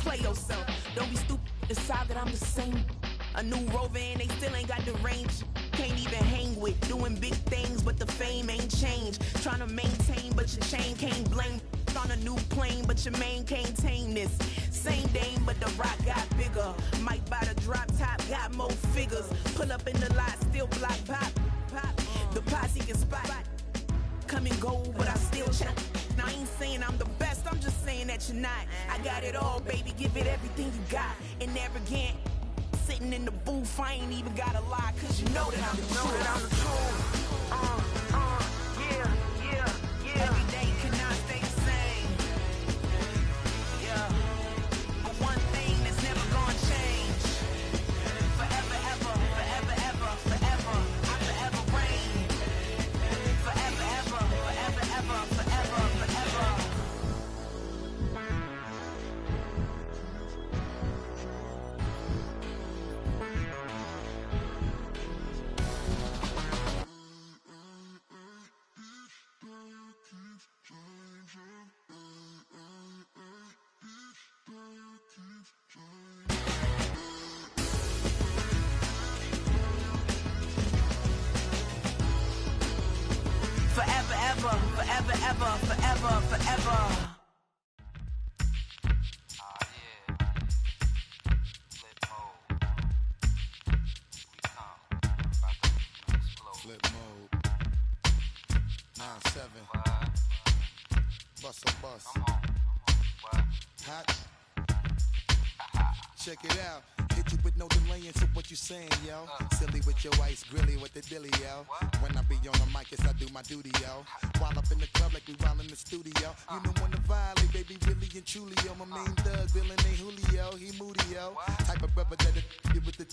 play yourself. Don't be stupid, decide that I'm the same. A new rover and they still ain't got the range. Can't even hang with, doing big things, but the fame ain't changed. Trying to maintain, but your chain can't blame. On a new plane, but your main can't tame this. Same dame, but the rock got bigger. Might buy the drop top, got more figures. Pull up in the lot, still block pop. The posse can spot. Come and go, but I still check. Now I ain't saying I'm the best, I'm just saying that you're not. I got it all, baby, give it everything you got. And never again, sitting in the booth, I ain't even gotta lie, cause you know that I'm the truth. Yeah. Every day cannot stay the same. Yeah. But one thing that's never gonna change. Forever, ever, forever, ever, forever. I forever reign. Forever, ever, forever, ever, forever, forever. Forever, ever, forever, ever, forever, forever. Flip mode. 9-7. Bust a bus. Hot. Check it out. Hit you with no delay into what you saying, yo. Silly with your ice grilly with the dilly, yo. When I be on the mic, yes, I do my duty, yo. While up in the club like we while in the studio. You know when to violate, baby, really and truly, yo. My main thug, villain ain't Julio, he moody, yo. Type of brother that'll get with the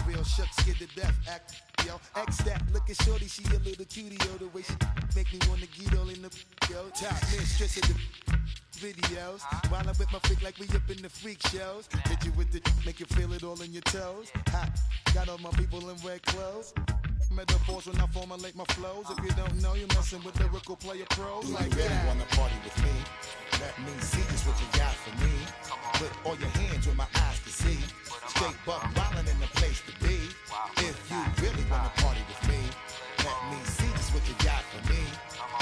real shook, scared to death, act, yo. X that, look at shorty, she a little cutie, yo. The way she make me wanna get all in the, yo. Top mistress of the videos. While I'm with my freak like we up in the freak shows. Hit you with the, make you feel it all in your toes. Hot, got all my people in red clothes. Metaphors when I formulate my flows. If you don't know, you're messing with lyrical player pros. Like that. You really wanna party with me? Let me see just what you got for me. Put all your hands where my eyes can see. Straight buck wildin' in the place to be. If you really wanna party with me, let me see just what you got for me.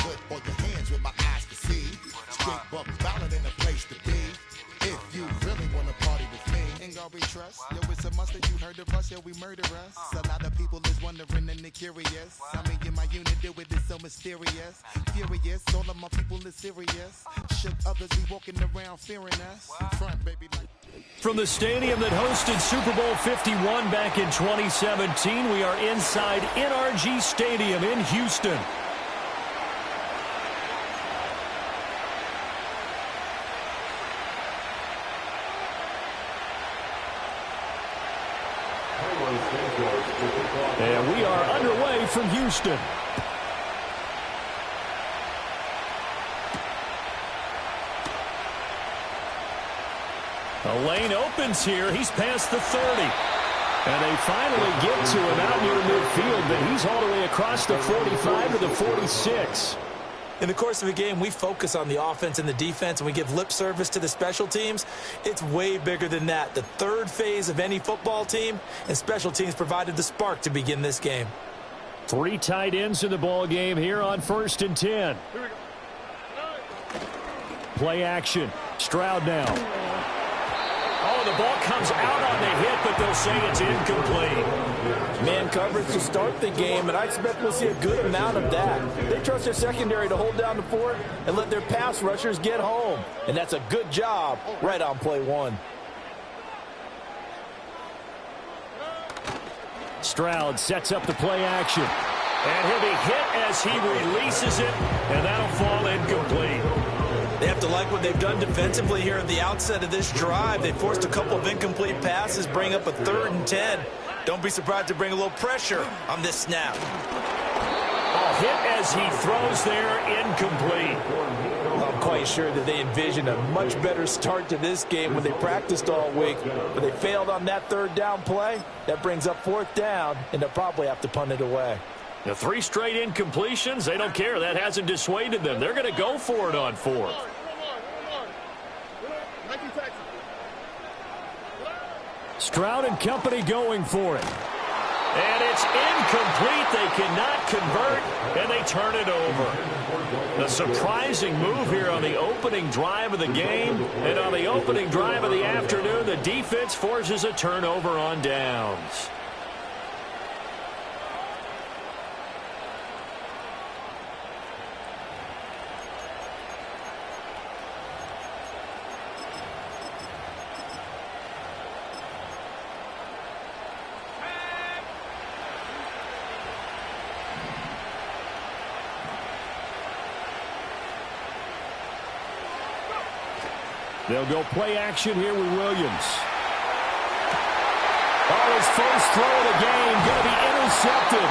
Put all your hands where my eyes can see. Straight buck wildin' in the place to be. If you really wanna party with me, ain't gonna be trust. Yo, it's a must that you heard of us, yo, we murder us. A lot of people is wondering and they curious. I mean, in my unit, do it is so mysterious. Furious, all of my people is serious. Shook others be walking around fearing us. Front, baby, like. From the stadium that hosted Super Bowl 51 back in 2017, we are inside NRG Stadium in Houston. And we are underway from Houston. The lane opens here. He's past the 30. And they finally get to him out near midfield, but he's all the way across the 45 to the 46. In the course of a game, we focus on the offense and the defense, and we give lip service to the special teams. It's way bigger than that. The third phase of any football team, and special teams provided the spark to begin this game. 3 tight ends in the ball game here on 1st and 10. Play action. Stroud now. Oh, the ball comes out on the hit, but they'll say it's incomplete. Man coverage to start the game, and I expect we'll see a good amount of that. They trust their secondary to hold down the fort and let their pass rushers get home. And that's a good job right on play 1. Stroud sets up the play action. And he'll be hit as he releases it, and that'll fall incomplete. They have to like what they've done defensively here at the outset of this drive. They forced a couple of incomplete passes, bring up a 3rd and 10. Don't be surprised to bring a little pressure on this snap. A hit as he throws there, incomplete. I'm quite sure that they envisioned a much better start to this game when they practiced all week, but they failed on that 3rd down play. That brings up 4th down, and they'll probably have to punt it away. The 3 straight incompletions, they don't care. That hasn't dissuaded them. They're going to go for it on 4th. Stroud and company going for it. And it's incomplete. They cannot convert, and they turn it over. A surprising move here on the opening drive of the game. And on the opening drive of the afternoon, the defense forces a turnover on downs. They'll go play action here with Williams. Oh, his first throw of the game going to be intercepted.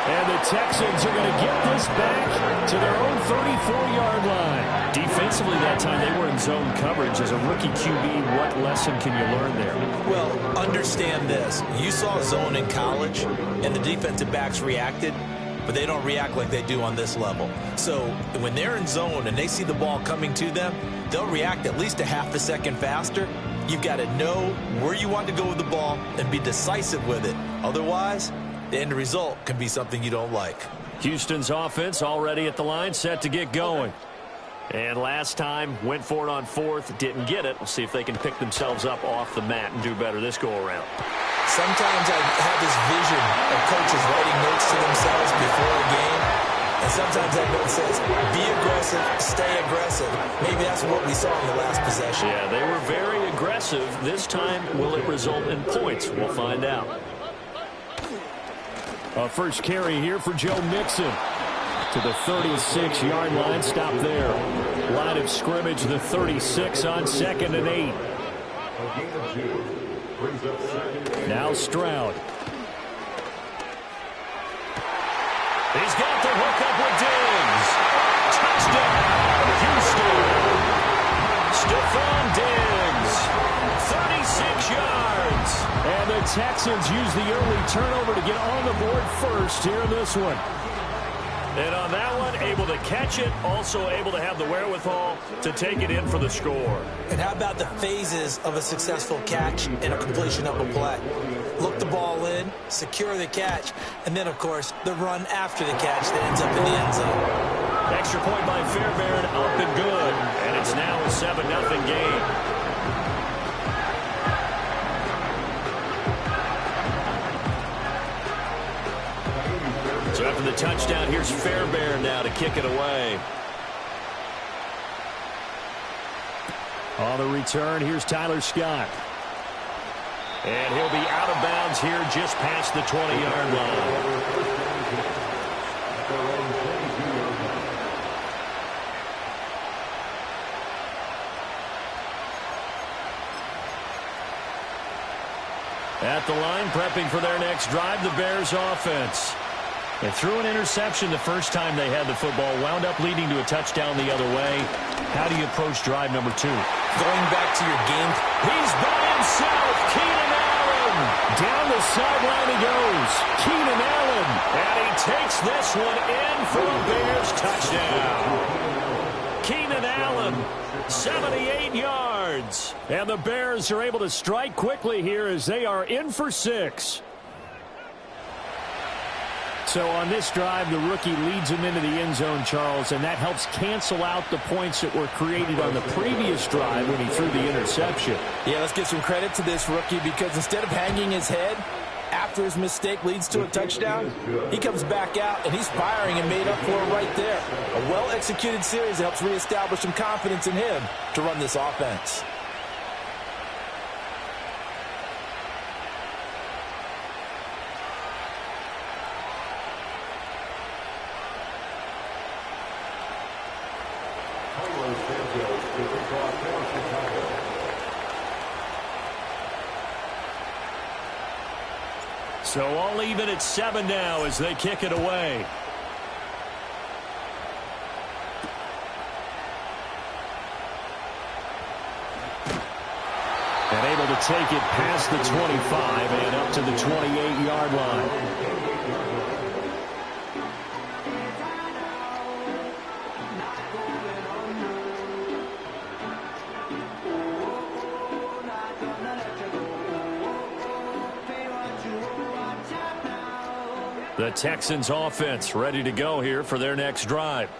And the Texans are going to get this back to their own 34-yard line. Defensively that time, they were in zone coverage. As a rookie QB, what lesson can you learn there? Well, understand this. You saw zone in college, and the defensive backs reacted, but they don't react like they do on this level. So when they're in zone and they see the ball coming to them, they'll react at least a half a second faster. You've got to know where you want to go with the ball and be decisive with it. Otherwise, the end result can be something you don't like. Houston's offense already at the line, set to get going. And last time, went for it on fourth, didn't get it. We'll see if they can pick themselves up off the mat and do better this go-around. Sometimes I have this vision of coaches writing notes to themselves before a game. And sometimes that note says, be aggressive, stay aggressive. Maybe that's what we saw in the last possession. Yeah, they were very aggressive. This time, will it result in points? We'll find out. A first carry here for Joe Mixon. To the 36-yard line, stop there. Line of scrimmage, the 36 on 2nd and 8. Now Stroud. He's got the hook up with Diggs. Touchdown, Houston. Stephon Diggs, 36 yards. And the Texans use the early turnover to get on the board first here in this one. And on that one, able to catch it, also able to have the wherewithal to take it in for the score. And how about the phases of a successful catch and a completion of a play? Look the ball in, secure the catch, and then, of course, the run after the catch that ends up in the end zone. Extra point by Fairbairn, up and good. And it's now a 7-0 game. So after the touchdown, here's Fairbairn now to kick it away. On the return, here's Tyler Scott. And he'll be out of bounds here just past the 20-yard line. At the line, prepping for their next drive, the Bears offense. They threw an interception the first time they had the football, wound up leading to a touchdown the other way. How do you approach drive number 2? Going back to your game. He's by himself, Keenan Allen. Down the sideline he goes. Keenan Allen. And he takes this one in for a Bears touchdown. Keenan Allen, 78 yards. And the Bears are able to strike quickly here as they are in for 6. So on this drive, the rookie leads him into the end zone, Charles, and that helps cancel out the points that were created on the previous drive when he threw the interception. Yeah, let's give some credit to this rookie because instead of hanging his head after his mistake leads to a touchdown, he comes back out and he's firing and made up for it right there. A well-executed series that helps reestablish some confidence in him to run this offense. So all even at 7 now as they kick it away. And able to take it past the 25 and up to the 28-yard line. The Texans offense ready to go here for their next drive.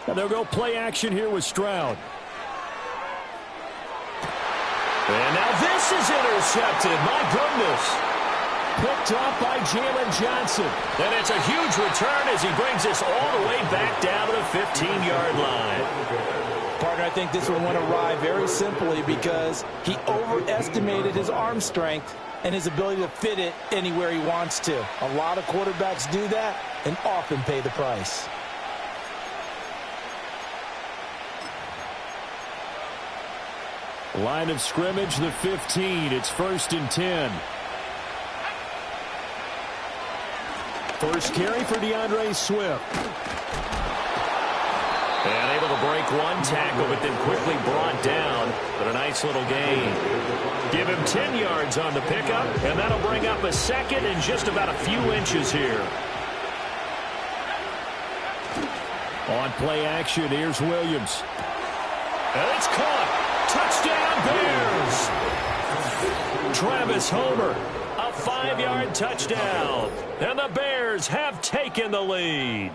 And they'll go play action here with Stroud. And now this is intercepted. My goodness. Picked up by Jalen Johnson. And it's a huge return as he brings us all the way back down to the 15-yard line. Partner, I think this one went awry very simply because he overestimated his arm strength and his ability to fit it anywhere he wants to. A lot of quarterbacks do that and often pay the price. Line of scrimmage, the 15. It's 1st and 10. First carry for DeAndre Swift. And able to break one tackle, but then quickly brought down. But a nice little gain. Give him 10 yards on the pickup, and that'll bring up a second and just about a few inches here. On play action, here's Williams. And it's caught. Touchdown, Bears! Travis Homer, a 5-yard touchdown. And the Bears have taken the lead.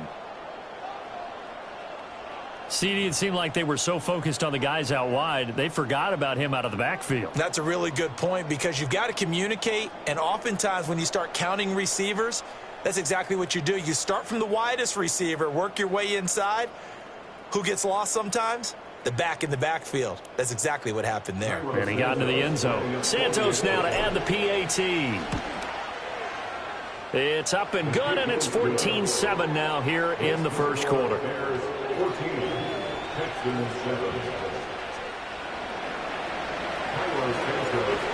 CD, it seemed like they were so focused on the guys out wide, they forgot about him out of the backfield. That's a really good point because you've got to communicate, and oftentimes when you start counting receivers, that's exactly what you do. You start from the widest receiver, work your way inside. Who gets lost sometimes? The back in the backfield. That's exactly what happened there. And he got into the end zone. Santos now to add the PAT. It's up and good, and it's 14-7 now here in the first quarter.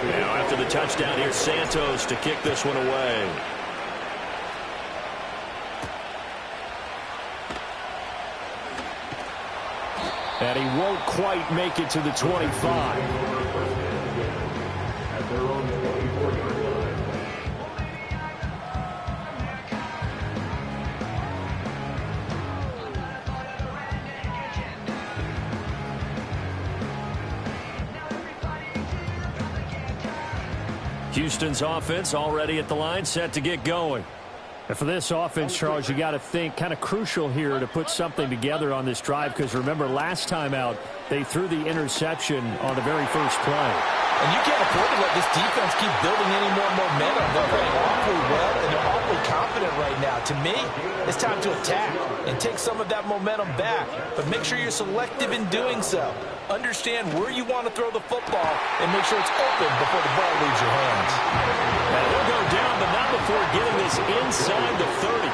Now after the touchdown, here's Santos to kick this one away. And he won't quite make it to the 25. Houston's offense already at the line, set to get going. And for this offense, Charles, you got to think kind of crucial here to put something together on this drive because remember last time out they threw the interception on the very first play. And you can't afford to let this defense keep building any more momentum. They're playing awfully well, and they're awfully confident right now. To me, it's time to attack and take some of that momentum back. But make sure you're selective in doing so. Understand where you want to throw the football and make sure it's open before the ball leaves your hands. And he'll go down, but not before getting this inside the 30.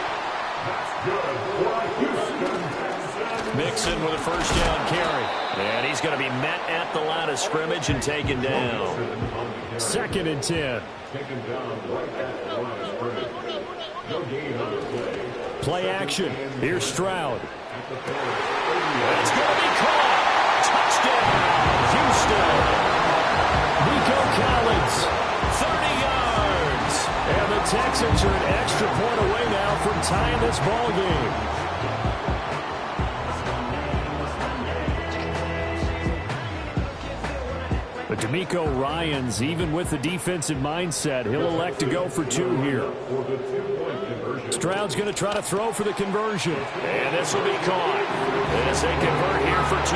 Mixon with a first down carry. And he's going to be met at the line of scrimmage and taken down. 2nd and 10. Play action. Here's Stroud. It's going to be caught. Touchdown, Houston. Nico Collins, 30 yards. And the Texans are an extra point away now from tying this ball game. But D'Amico Ryans, even with the defensive mindset, he'll elect to go for 2 here. Stroud's going to try to throw for the conversion. And this will be caught. As they convert here for 2.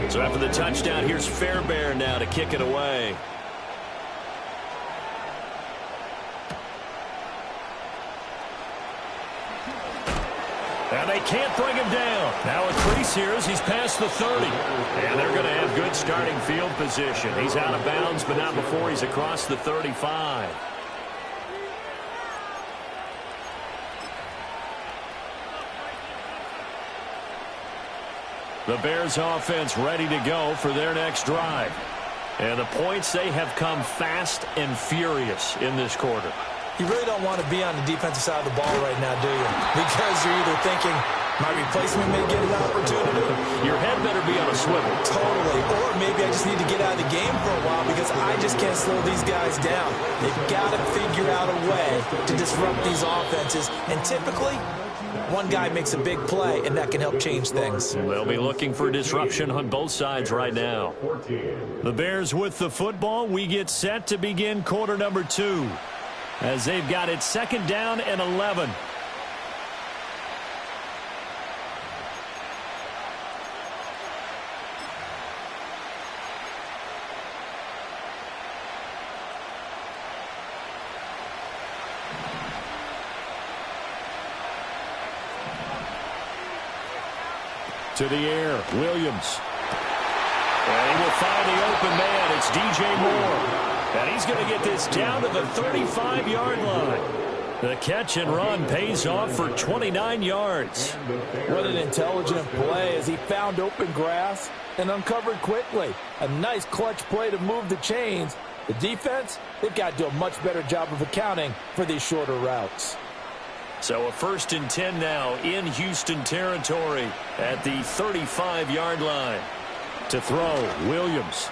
So after the touchdown, here's Fairbairn now to kick it away. And they can't bring him down. Now a crease here as he's past the 30. And they're going to have good starting field position. He's out of bounds, but not before he's across the 35. The Bears offense ready to go for their next drive. And the points, they have come fast and furious in this quarter. You really don't want to be on the defensive side of the ball right now, do you? Because you're either thinking, My replacement may get an opportunity. Your head better be on a swivel. Totally. Or maybe I just need to get out of the game for a while because I just can't slow these guys down. They've got to figure out a way to disrupt these offenses. And typically, one guy makes a big play, and that can help change things. They'll be looking for disruption on both sides right now. The Bears with the football. We get set to begin quarter number 2 as they've got it 2nd down and 11. To the air, Williams. And he will find the open man. It's DJ Moore. And he's going to get this down to the 35-yard line. The catch and run pays off for 29 yards. What an intelligent play as he found open grass and uncovered quickly. A nice clutch play to move the chains. The defense, they've got to do a much better job of accounting for these shorter routes. So a 1st and 10 now in Houston territory at the 35-yard line. To throw, Williams.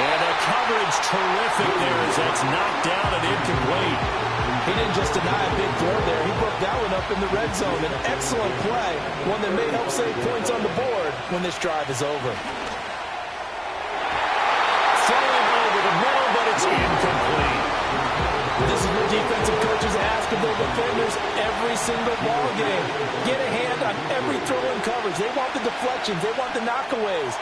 And the coverage terrific there as that's knocked down and incomplete. He didn't just deny a big throw there. He broke that one up in the red zone. An excellent play, one that may help save points on the board when this drive is over. Throwing over the middle, but it's incomplete. This is what defensive coaches ask of their defenders every single ball game. Get a hand on every throw in coverage. They want the deflections. They want the knockaways.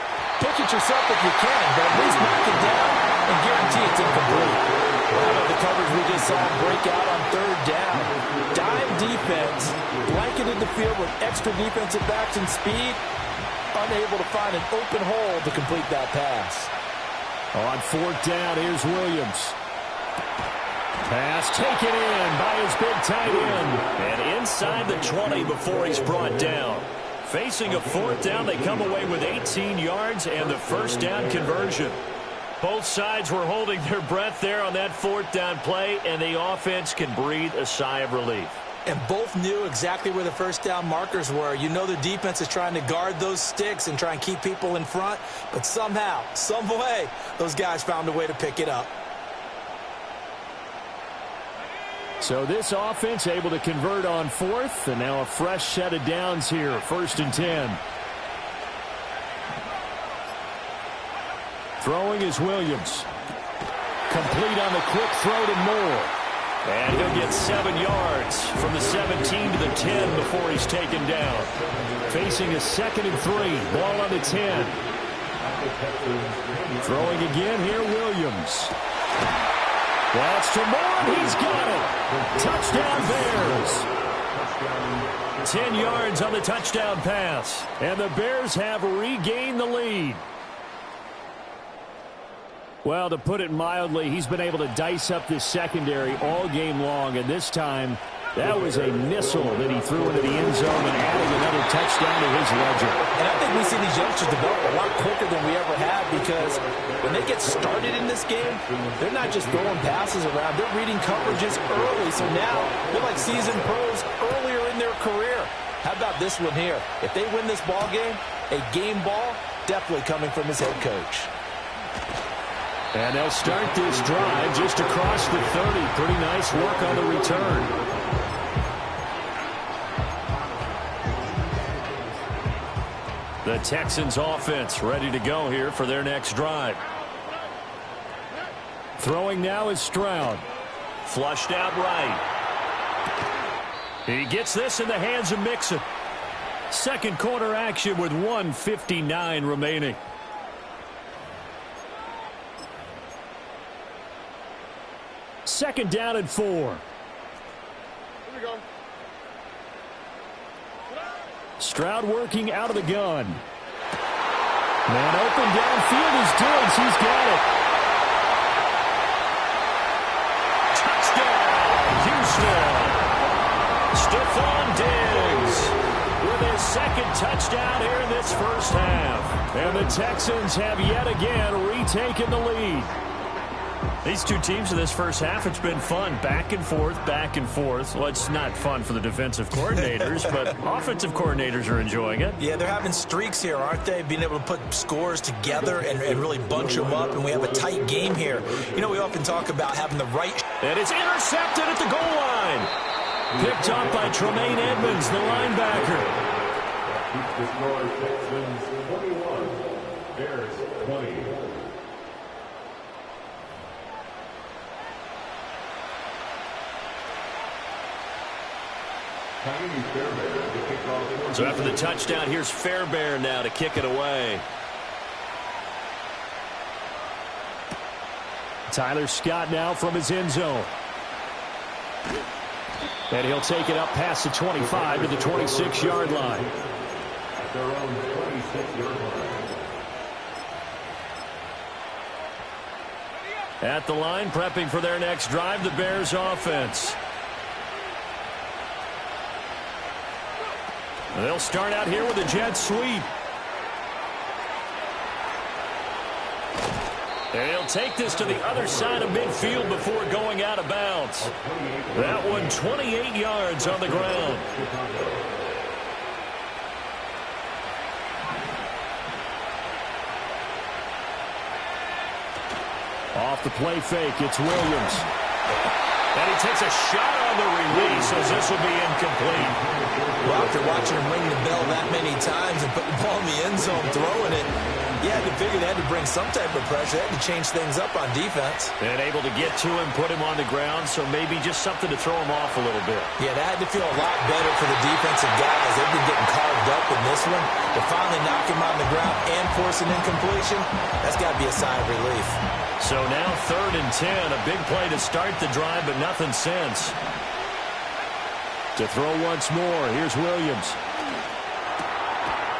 Pitch it yourself if you can, but at least knock it down and guarantee it's incomplete. How about the coverage we just saw break out on 3rd down? Dime defense, blanketed the field with extra defensive backs and speed, unable to find an open hole to complete that pass. On 4th down, here's Williams. Pass taken in by his big tight end. And inside the 20 before he's brought down. Facing a 4th down, they come away with 18 yards and the 1st down conversion. Both sides were holding their breath there on that 4th down play, and the offense can breathe a sigh of relief. And both knew exactly where the 1st down markers were. You know the defense is trying to guard those sticks and try and keep people in front, but somehow, some way, those guys found a way to pick it up. So this offense able to convert on 4th, and now a fresh set of downs here, 1st and 10. Throwing is Williams. Complete on the quick throw to Moore. And he'll get 7 yards from the 17 to the 10 before he's taken down. Facing a 2nd and 3, ball on the 10. Throwing again here, Williams. That's to Moore. He's got it. Touchdown Bears. 10 yards on the touchdown pass. And the Bears have regained the lead. Well, to put it mildly, he's been able to dice up this secondary all game long. And this time, that was a missile that he threw into the end zone and adding another touchdown to his ledger. And I think we see these youngsters develop a lot quicker than we ever have because when they get started in this game, they're not just throwing passes around. They're reading coverages early. So now they're like seasoned pros earlier in their career. How about this one here? If they win this ball game, a game ball definitely coming from his head coach. And they'll start this drive just across the 30. Pretty nice work on the return. The Texans offense ready to go here for their next drive. Throwing now is Stroud. Flushed out right. He gets this in the hands of Mixon. Second quarter action with 1:59 remaining. Second down and 4. Here we go. Stroud working out of the gun. Man open downfield is Diggs. He's got it. Touchdown, Houston. Stephon Diggs with his second touchdown here in this first half. And the Texans have yet again retaken the lead. These two teams in this first half, it's been fun. Back and forth, back and forth. Well, it's not fun for the defensive coordinators, but offensive coordinators are enjoying it. Yeah, they're having streaks here, aren't they? Being able to put scores together and really bunch them up, and we have a tight game here. You know, we often talk about having the right... And it's intercepted at the goal line. Picked up by Tremaine Edmonds, the linebacker. The score is Texans 21, Bears 20. So after the touchdown, here's Fairbairn now to kick it away. Tyler Scott now from his end zone. And he'll take it up past the 25 to the 26-yard line. At their own 26-yard line. At the line, prepping for their next drive, the Bears offense. They'll start out here with a jet sweep. And he'll take this to the other side of midfield before going out of bounds. That one 28 yards on the ground. Off the play fake, it's Williams. And he takes a shot on the release as this will be incomplete. Well, after watching him ring the bell that many times and putting the ball in the end zone, throwing it, you had to figure they had to bring some type of pressure. They had to change things up on defense. And able to get to him, put him on the ground, so maybe just something to throw him off a little bit. Yeah, that had to feel a lot better for the defensive guys. They've been getting carved up in this one. To finally knock him on the ground and force an incompletion, that's got to be a sigh of relief. So now 3rd and 10, a big play to start the drive, but nothing since. To throw once more, here's Williams.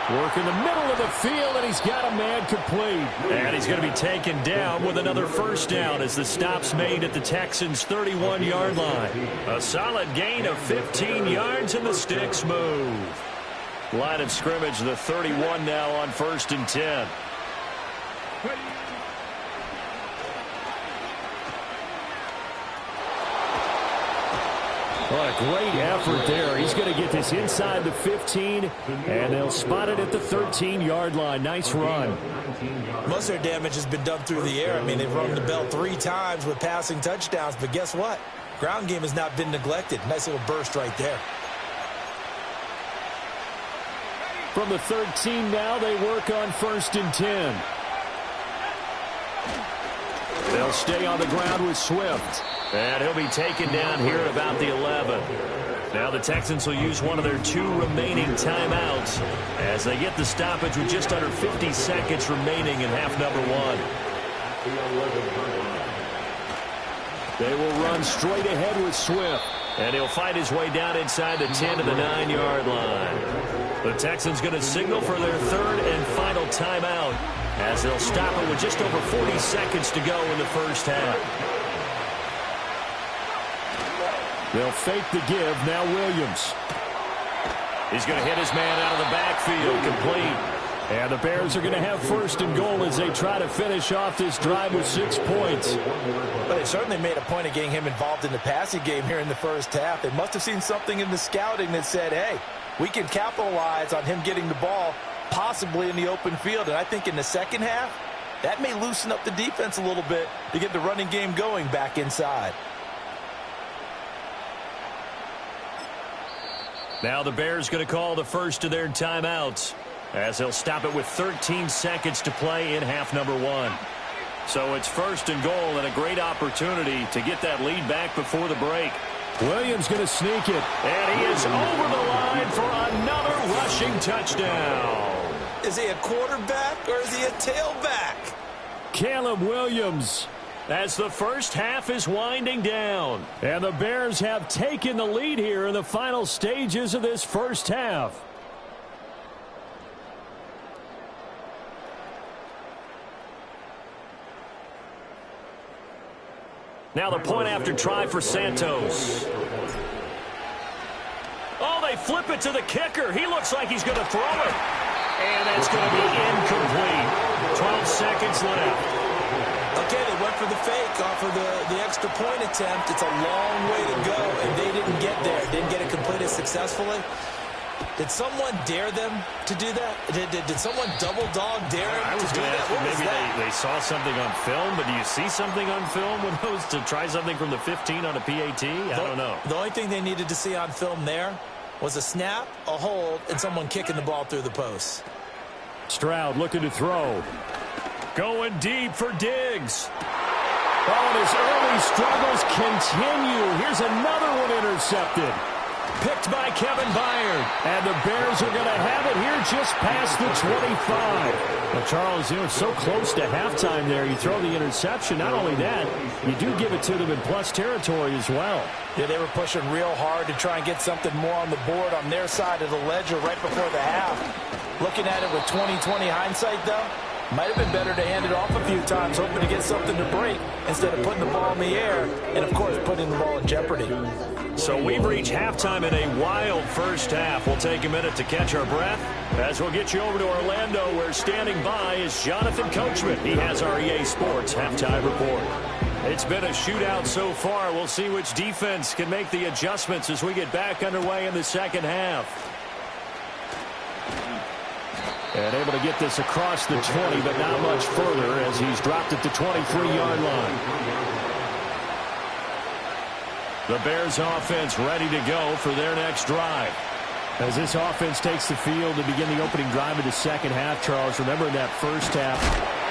Work in the middle of the field, and he's got a man complete. And he's going to be taken down with another first down as the stop's made at the Texans' 31-yard line. A solid gain of 15 yards, and the sticks move. Line of scrimmage, the 31 now on 1st and 10. What a great effort there. He's going to get this inside the 15, and they'll spot it at the 13-yard line. Nice run. Most of their damage has been done through the air. I mean, they've rung the bell 3 times with passing touchdowns, but guess what? Ground game has not been neglected. Nice little burst right there. From the 13 now, they work on 1st and 10. They'll stay on the ground with Swift. And he'll be taken down here at about the 11. Now the Texans will use one of their 2 remaining timeouts as they get the stoppage with just under 50 seconds remaining in half number 1. They will run straight ahead with Swift. And he'll fight his way down inside the 10 to the 9-yard line. The Texans going to signal for their 3rd and final timeout as they'll stop it with just over 40 seconds to go in the first half. They'll fake the give. Now Williams. He's going to hit his man out of the backfield. Complete. And the Bears are going to have 1st and goal as they try to finish off this drive with 6 points. But they certainly made a point of getting him involved in the passing game here in the first half. They must have seen something in the scouting that said, hey, we can capitalize on him getting the ball possibly in the open field. And I think in the second half, that may loosen up the defense a little bit to get the running game going back inside. Now the Bears going to call the first of their timeouts as they'll stop it with 13 seconds to play in half number 1. So it's 1st and goal and a great opportunity to get that lead back before the break. Williams going to sneak it. And he is over the line for another rushing touchdown. Is he a quarterback or is he a tailback? Caleb Williams. As the first half is winding down. And the Bears have taken the lead here in the final stages of this first half. Now the point after try for Santos. Oh, they flip it to the kicker. He looks like he's going to throw it. And that's going to be incomplete. 12 seconds left. Okay, they went for the fake off of the extra point attempt. It's a long way to go, and they didn't get there. Didn't get it completed successfully. Did someone dare them to do that? Did someone double dog dare them to do that? Maybe they saw something on film, but do you see something on film when those to try something from the 15 on a PAT? I don't know. The only thing they needed to see on film there was a snap, a hold, and someone kicking the ball through the post. Stroud looking to throw. Going deep for Diggs. Oh, and his early struggles continue. Here's another one intercepted. Picked by Kevin Byard. And the Bears are going to have it here just past the 25. Well, Charles, it's so close to halftime there. You throw the interception. Not only that, you do give it to them in plus territory as well. Yeah, they were pushing real hard to try and get something more on the board on their side of the ledger right before the half. Looking at it with 20/20 hindsight, though, might have been better to hand it off a few times, hoping to get something to break instead of putting the ball in the air and, of course, putting the ball in jeopardy. So we've reached halftime in a wild first half. We'll take a minute to catch our breath as we'll get you over to Orlando, where standing by is Jonathan Coachman. He has our EA Sports halftime report. It's been a shootout so far. We'll see which defense can make the adjustments as we get back underway in the second half. And able to get this across the 20, but not much further as he's dropped at the 23-yard line. The Bears offense ready to go for their next drive. As this offense takes the field to begin the opening drive of the second half, Charles, remember in that first half,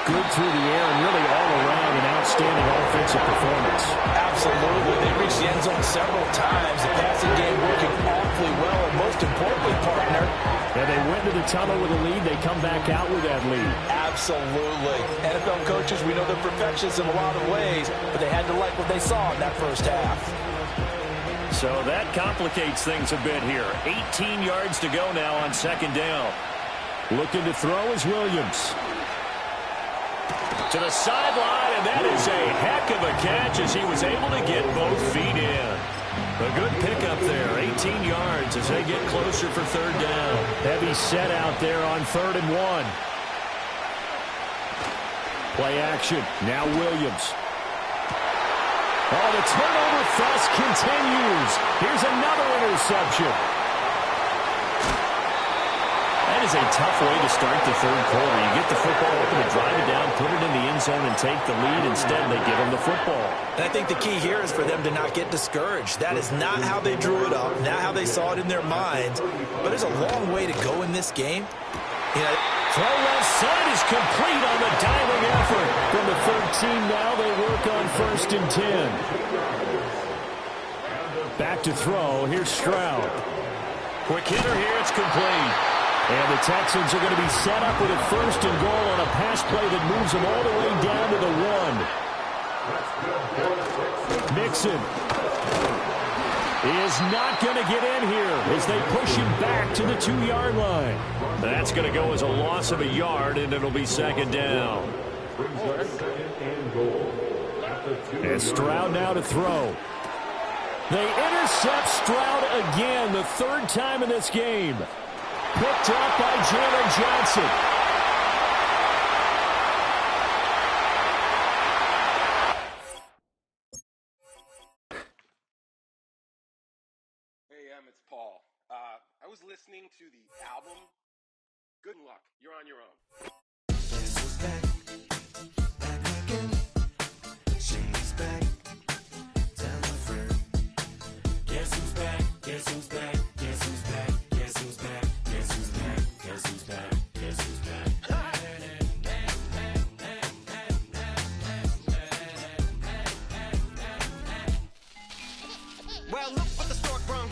good through the air and really all around an outstanding offensive performance. Absolutely. They reached the end zone several times. The passing game working awfully well, and most importantly, partner, and they went to the tunnel with a lead. They come back out with that lead. Absolutely. NFL coaches, we know they're perfectionists in a lot of ways, but they had to like what they saw in that first half. So that complicates things a bit here. 18 yards to go now on second down. Looking to throw is Williams. To the sideline, and that is a heck of a catch as he was able to get both feet in. A good pickup there, 18 yards as they get closer for third down. Heavy set out there on 3rd and 1. Play action, now Williams. Oh, the turnover fuss continues. Here's another interception. That is a tough way to start the third quarter. You get the football open to drive it down, put it in the end zone, and take the lead. Instead, they give them the football. And I think the key here is for them to not get discouraged. That is not how they drew it up, not how they saw it in their minds. But there's a long way to go in this game. Throw left side is complete on the diving effort. From the 13 now, they work on 1st and 10. Back to throw. Here's Stroud. Quick hitter here. It's complete. And the Texans are going to be set up with a 1st and goal on a pass play that moves them all the way down to the 1. Mixon is not going to get in here as they push him back to the 2-yard line. That's going to go as a loss of a yard, and it'll be second down. And Stroud now to throw. They intercept Stroud again, the 3rd time in this game. Picked up by Jalen Johnson. Hey, it's Paul. I was listening to the album. Good luck. You're on your own. Guess who's back? Back again. She's back. Tell a friend. Guess who's back? Guess who's back? Guess who's back? Guess who's back? Guess who's back? Guess who's back? Guess who's back? Well, look what the stork brung.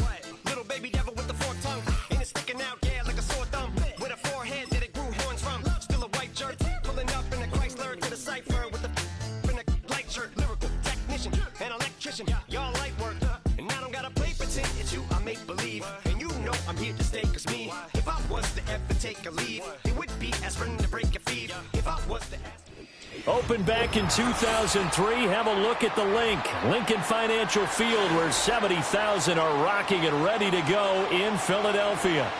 Little baby devil with the forked tongue. And it's sticking out, yeah, like a sore thumb. With a forehead that it grew horns from. Still a white jerk. Pulling up in a Chrysler to the cipher with the in a light shirt. Lyrical technician, an electrician. Y'all light work. And I don't gotta play pretend. It's you I make believe. And you know I'm here to stay, cause me, if I was to ever take a leave, it would be aspirin to break a fever. If I was to ask. Opened back in 2003. Have a look at the Lincoln Financial Field, where 70,000 are rocking and ready to go in Philadelphia.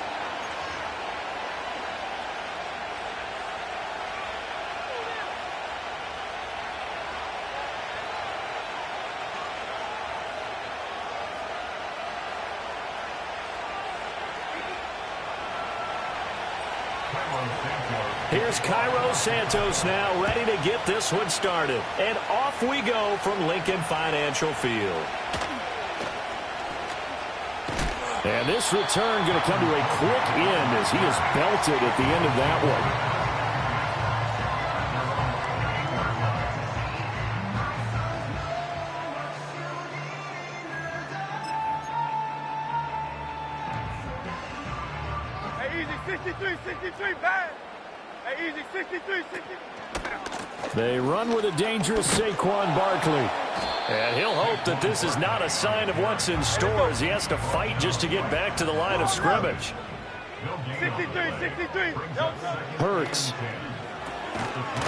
Here's Cairo Santos now, ready to get this one started. And off we go from Lincoln Financial Field. And this return going to come to a quick end as he is belted at the end of that one. They run with a dangerous Saquon Barkley. And he'll hope that this is not a sign of what's in store as he has to fight just to get back to the line of scrimmage. 63. Hurts.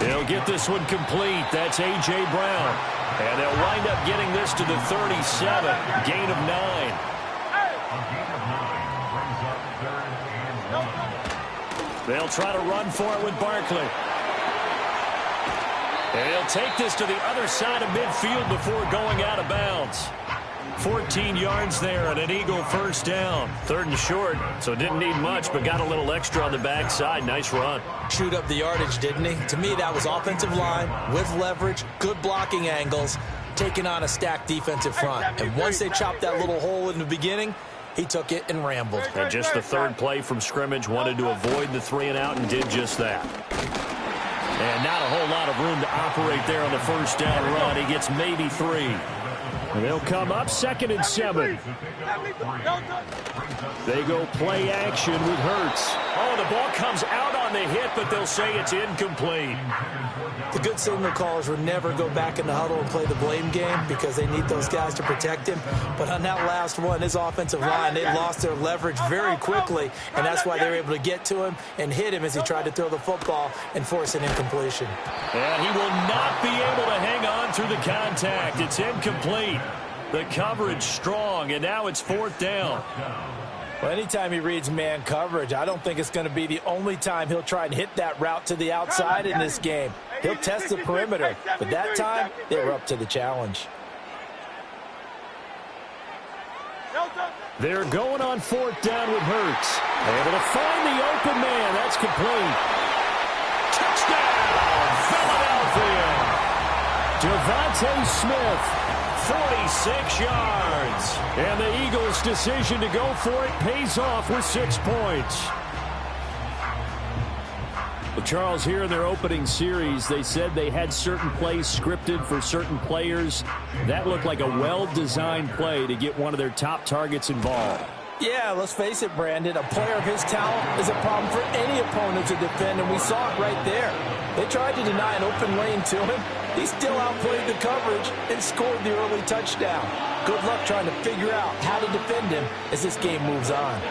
He'll get this one complete. That's A.J. Brown. And they'll wind up getting this to the 37. Gain of 9. They'll try to run for it with Barkley. And he'll take this to the other side of midfield before going out of bounds. 14 yards there and an Eagle first down. 3rd and short, so didn't need much, but got a little extra on the backside. Nice run. Chewed up the yardage, didn't he? To me, that was offensive line with leverage, good blocking angles, taking on a stacked defensive front. And once they chopped that little hole in the beginning, he took it and rambled. And just the 3rd play from scrimmage, wanted to avoid the 3 and out and did just that. And not a whole lot of room to operate there on the first down run. He gets maybe 3. And they'll come up 2nd and 7. They go play action with Hurts. Oh, the ball comes out on the hit, but they'll say it's incomplete. The good signal callers would never go back in the huddle and play the blame game because they need those guys to protect him. But on that last one, his offensive line, they lost their leverage very quickly, and that's why they were able to get to him and hit him as he tried to throw the football and force an incompletion. And he will not be able to hang on through the contact. It's incomplete. The coverage strong, and now it's 4th down. Well, anytime he reads man coverage, I don't think it's going to be the only time he'll try and hit that route to the outside in this game. He'll test the perimeter, but that time, they were up to the challenge. They're going on 4th down with Hurts. Able to find the open man. That's complete. Touchdown, Philadelphia. Devontae Smith. 46 yards. And the Eagles' decision to go for it pays off with 6 points. Well, Charles, here in their opening series, they said they had certain plays scripted for certain players. That looked like a well-designed play to get one of their top targets involved. Yeah, let's face it, Brandon. A player of his talent is a problem for any opponent to defend, and we saw it right there. They tried to deny an open lane to him. He still outplayed the coverage and scored the early touchdown. Good luck trying to figure out how to defend him as this game moves on.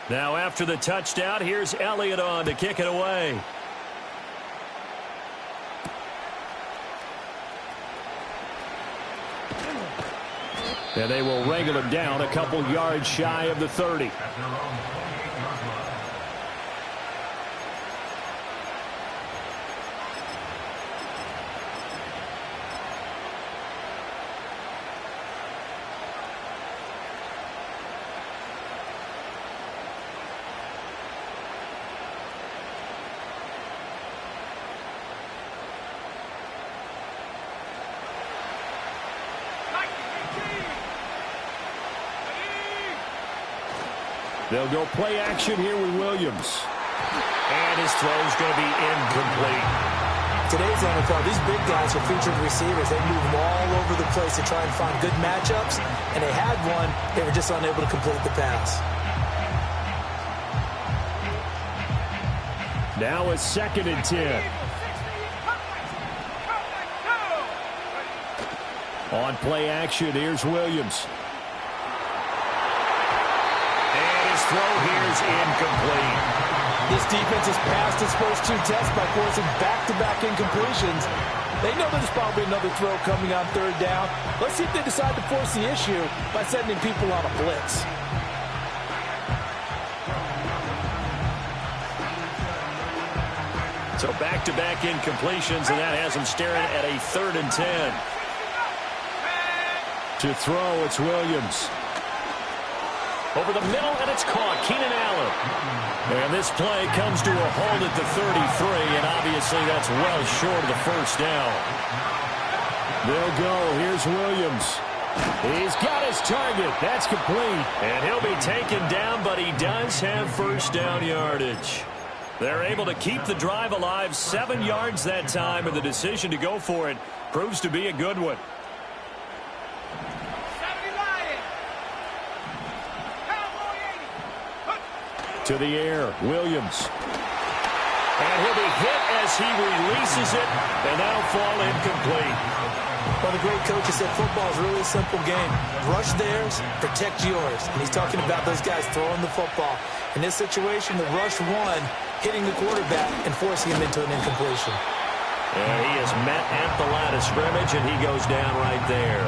Now after the touchdown, here's Elliott on to kick it away. And they will wrangle him down a couple yards shy of the 30. They'll go play action here with Williams. And his throw's going to be incomplete. Today's NFL, these big guys are featured receivers. They move all over the place to try and find good matchups. And they had one. They were just unable to complete the pass. Now it's 2nd and 10. On play action, here's Williams. Throw here's incomplete. This defense has passed its first 2 tests by forcing back-to-back incompletions. They know there's probably another throw coming on 3rd down. Let's see if they decide to force the issue by sending people on a blitz. So back-to-back incompletions, and that has him staring at a 3rd and 10. To throw, it's Williams. Over the middle, and it's caught. Keenan Allen. And this play comes to a halt at the 33, and obviously that's well short of the first down. They'll go. Here's Williams. He's got his target. That's complete. And he'll be taken down, but he does have first down yardage. They're able to keep the drive alive, 7 yards that time, and the decision to go for it proves to be a good one. To the air, Williams. And he'll be hit as he releases it, and that'll fall incomplete. Well, the great coach has said football is really a simple game. Rush theirs, protect yours. And he's talking about those guys throwing the football. In this situation, the rush one, hitting the quarterback and forcing him into an incompletion. And he is met at the line of scrimmage, and he goes down right there.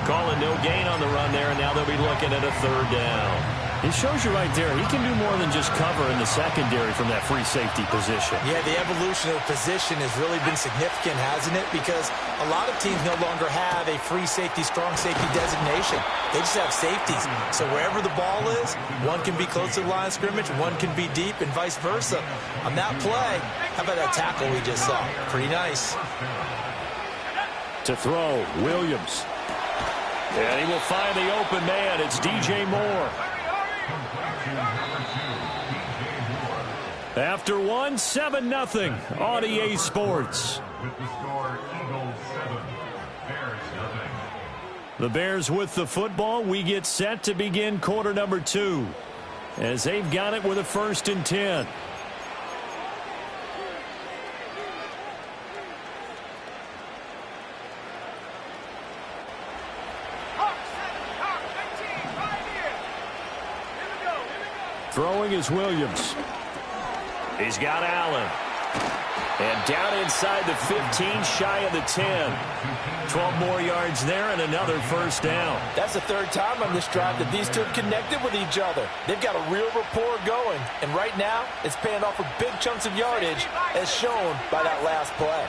Calling no gain on the run there, and now they'll be looking at a 3rd down. It shows you right there, he can do more than just cover in the secondary from that free safety position. Yeah, the evolution of the position has really been significant, hasn't it? Because a lot of teams no longer have a free safety, strong safety designation. They just have safeties. So wherever the ball is, one can be close to the line of scrimmage, one can be deep, and vice versa. On that play, how about that tackle we just saw? Pretty nice. To throw, Williams. And he will find the open man. It's DJ Moore. After 7-0 on EA Sports. With the score, Eagles 7, Bears 0. The Bears with the football. We get set to begin quarter number 2 as they've got it with a 1st and 10. Throwing is Williams. He's got Allen. And down inside the 15, shy of the 10. 12 more yards there and another first down. That's the 3rd time on this drive that these two have connected with each other. They've got a real rapport going. And right now, it's paying off with big chunks of yardage as shown by that last play.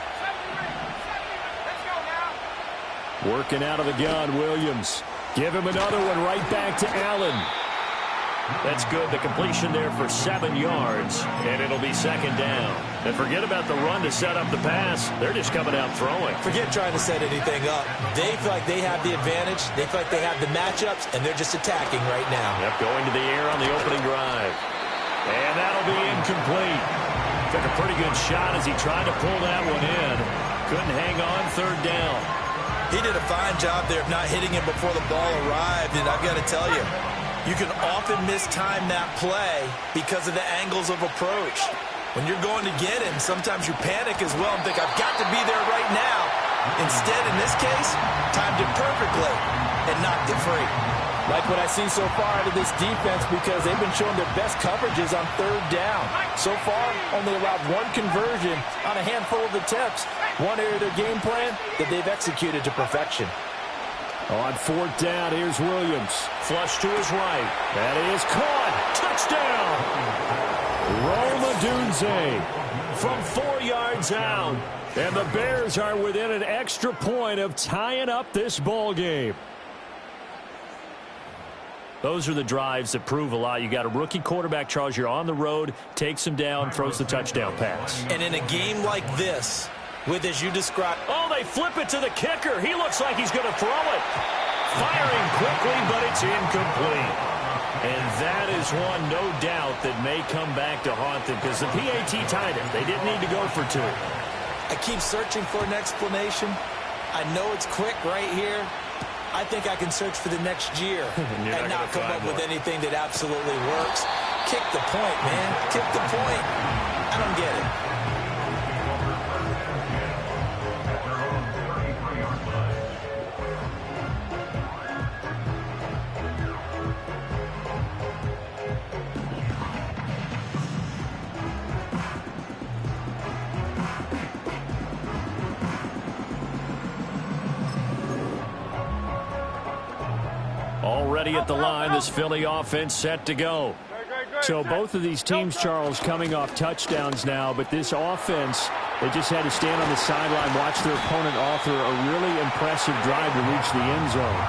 Working out of the gun, Williams. Give him another one right back to Allen. That's good. The completion there for 7 yards, and it'll be 2nd down. And forget about the run to set up the pass. They're just coming out throwing. Forget trying to set anything up. They feel like they have the advantage. They feel like they have the matchups, and they're just attacking right now. Yep, going to the air on the opening drive. And that'll be incomplete. Took a pretty good shot as he tried to pull that one in. Couldn't hang on, 3rd down. He did a fine job there of not hitting him before the ball arrived, and I've got to tell you, you can often mistime that play because of the angles of approach. When you're going to get him, sometimes you panic as well and think, I've got to be there right now. Instead, in this case, timed it perfectly and knocked it free. Like what I see so far out of this defense because they've been showing their best coverages on 3rd down. So far, only allowed 1 conversion on a handful of attempts. One area of their game plan that they've executed to perfection. On 4th down, here's Williams. Flush to his right. That is caught. Touchdown! Rome Odunze from 4 yards out. And the Bears are within an extra point of tying up this ball game. Those are the drives that prove a lot. You got a rookie quarterback, Charles. You're on the road, takes him down, throws the touchdown pass. And in a game like this, with, as you described, oh, they flip it to the kicker. He looks like he's going to throw it. Firing quickly, but it's incomplete. And that is one, no doubt, that may come back to haunt them because the PAT tied it. They didn't need to go for 2. I keep searching for an explanation. I know it's quick right here. I think I can search for the next year and not come up with anything that absolutely works. Kick the point, man. Kick the point. I don't get it. Already at the line, this Philly offense set to go. So both of these teams, Charles, coming off touchdowns now, but this offense, they just had to stand on the sideline, watch their opponent author a really impressive drive to reach the end zone.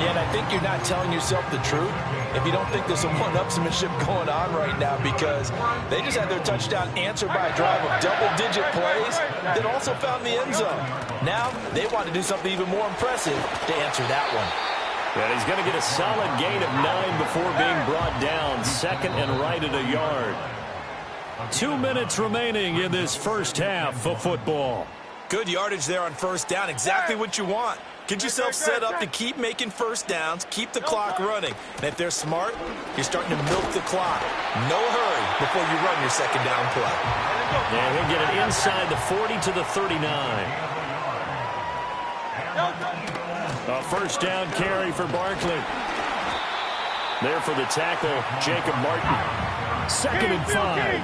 Yeah, and I think you're not telling yourself the truth if you don't think there's some one-upsmanship going on right now, because they just had their touchdown answered by a drive of double-digit plays that also found the end zone. Now they want to do something even more impressive to answer that one. And he's going to get a solid gain of 9 before being brought down. Second and right at a yard. 2 minutes remaining in this first half of football. Good yardage there on first down. Exactly what you want. Get yourself set up to keep making first downs, keep the clock running. And if they're smart, you're starting to milk the clock. No hurry before you run your second down play. Yeah, he'll get it inside the 40 to the 39. A first down carry for Barkley. There for the tackle, Jacob Martin. Second and 5.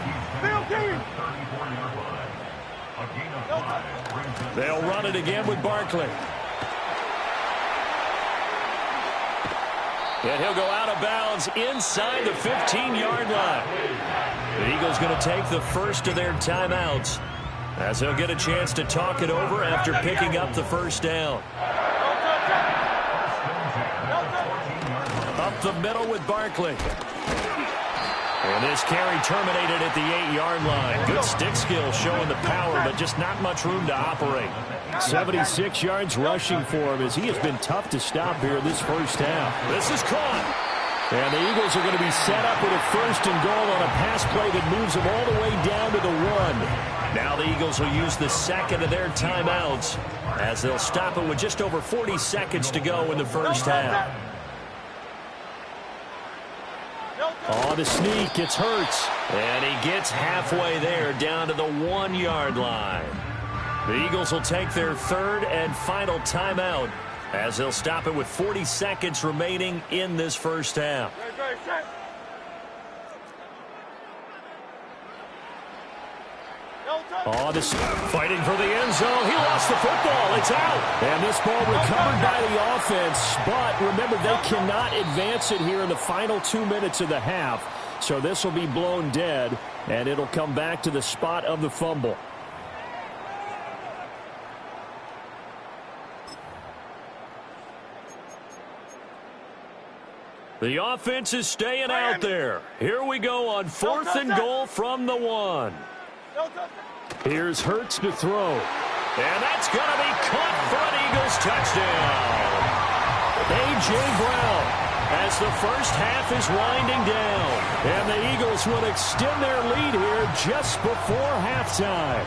They'll run it again with Barkley. And he'll go out of bounds inside the 15-yard line. The Eagles going to take the first of their timeouts as they'll get a chance to talk it over after picking up the first down. Up the middle with Barkley. And this carry terminated at the 8-yard line. Good stick skill showing the power, but just not much room to operate. 76 yards rushing for him as he has been tough to stop here this first half. This is caught. And the Eagles are going to be set up with a first and goal on a pass play that moves them all the way down to the 1. Now the Eagles will use the second of their timeouts as they'll stop it with just over 40 seconds to go in the first half. On the sneak, it's Hurts. And he gets halfway there down to the 1-yard line. The Eagles will take their third and final timeout as they'll stop it with 40 seconds remaining in this first half. Oh, this fighting for the end zone. He lost the football. It's out. And this ball recovered by the offense. But remember, they cannot advance it here in the final 2 minutes of the half. So this will be blown dead, and it'll come back to the spot of the fumble. The offense is staying out there. Here we go on 4th and goal from the 1. Here's Hurts to throw. And that's going to be caught for an Eagles touchdown. A.J. Brown as the first half is winding down. And the Eagles will extend their lead here just before halftime.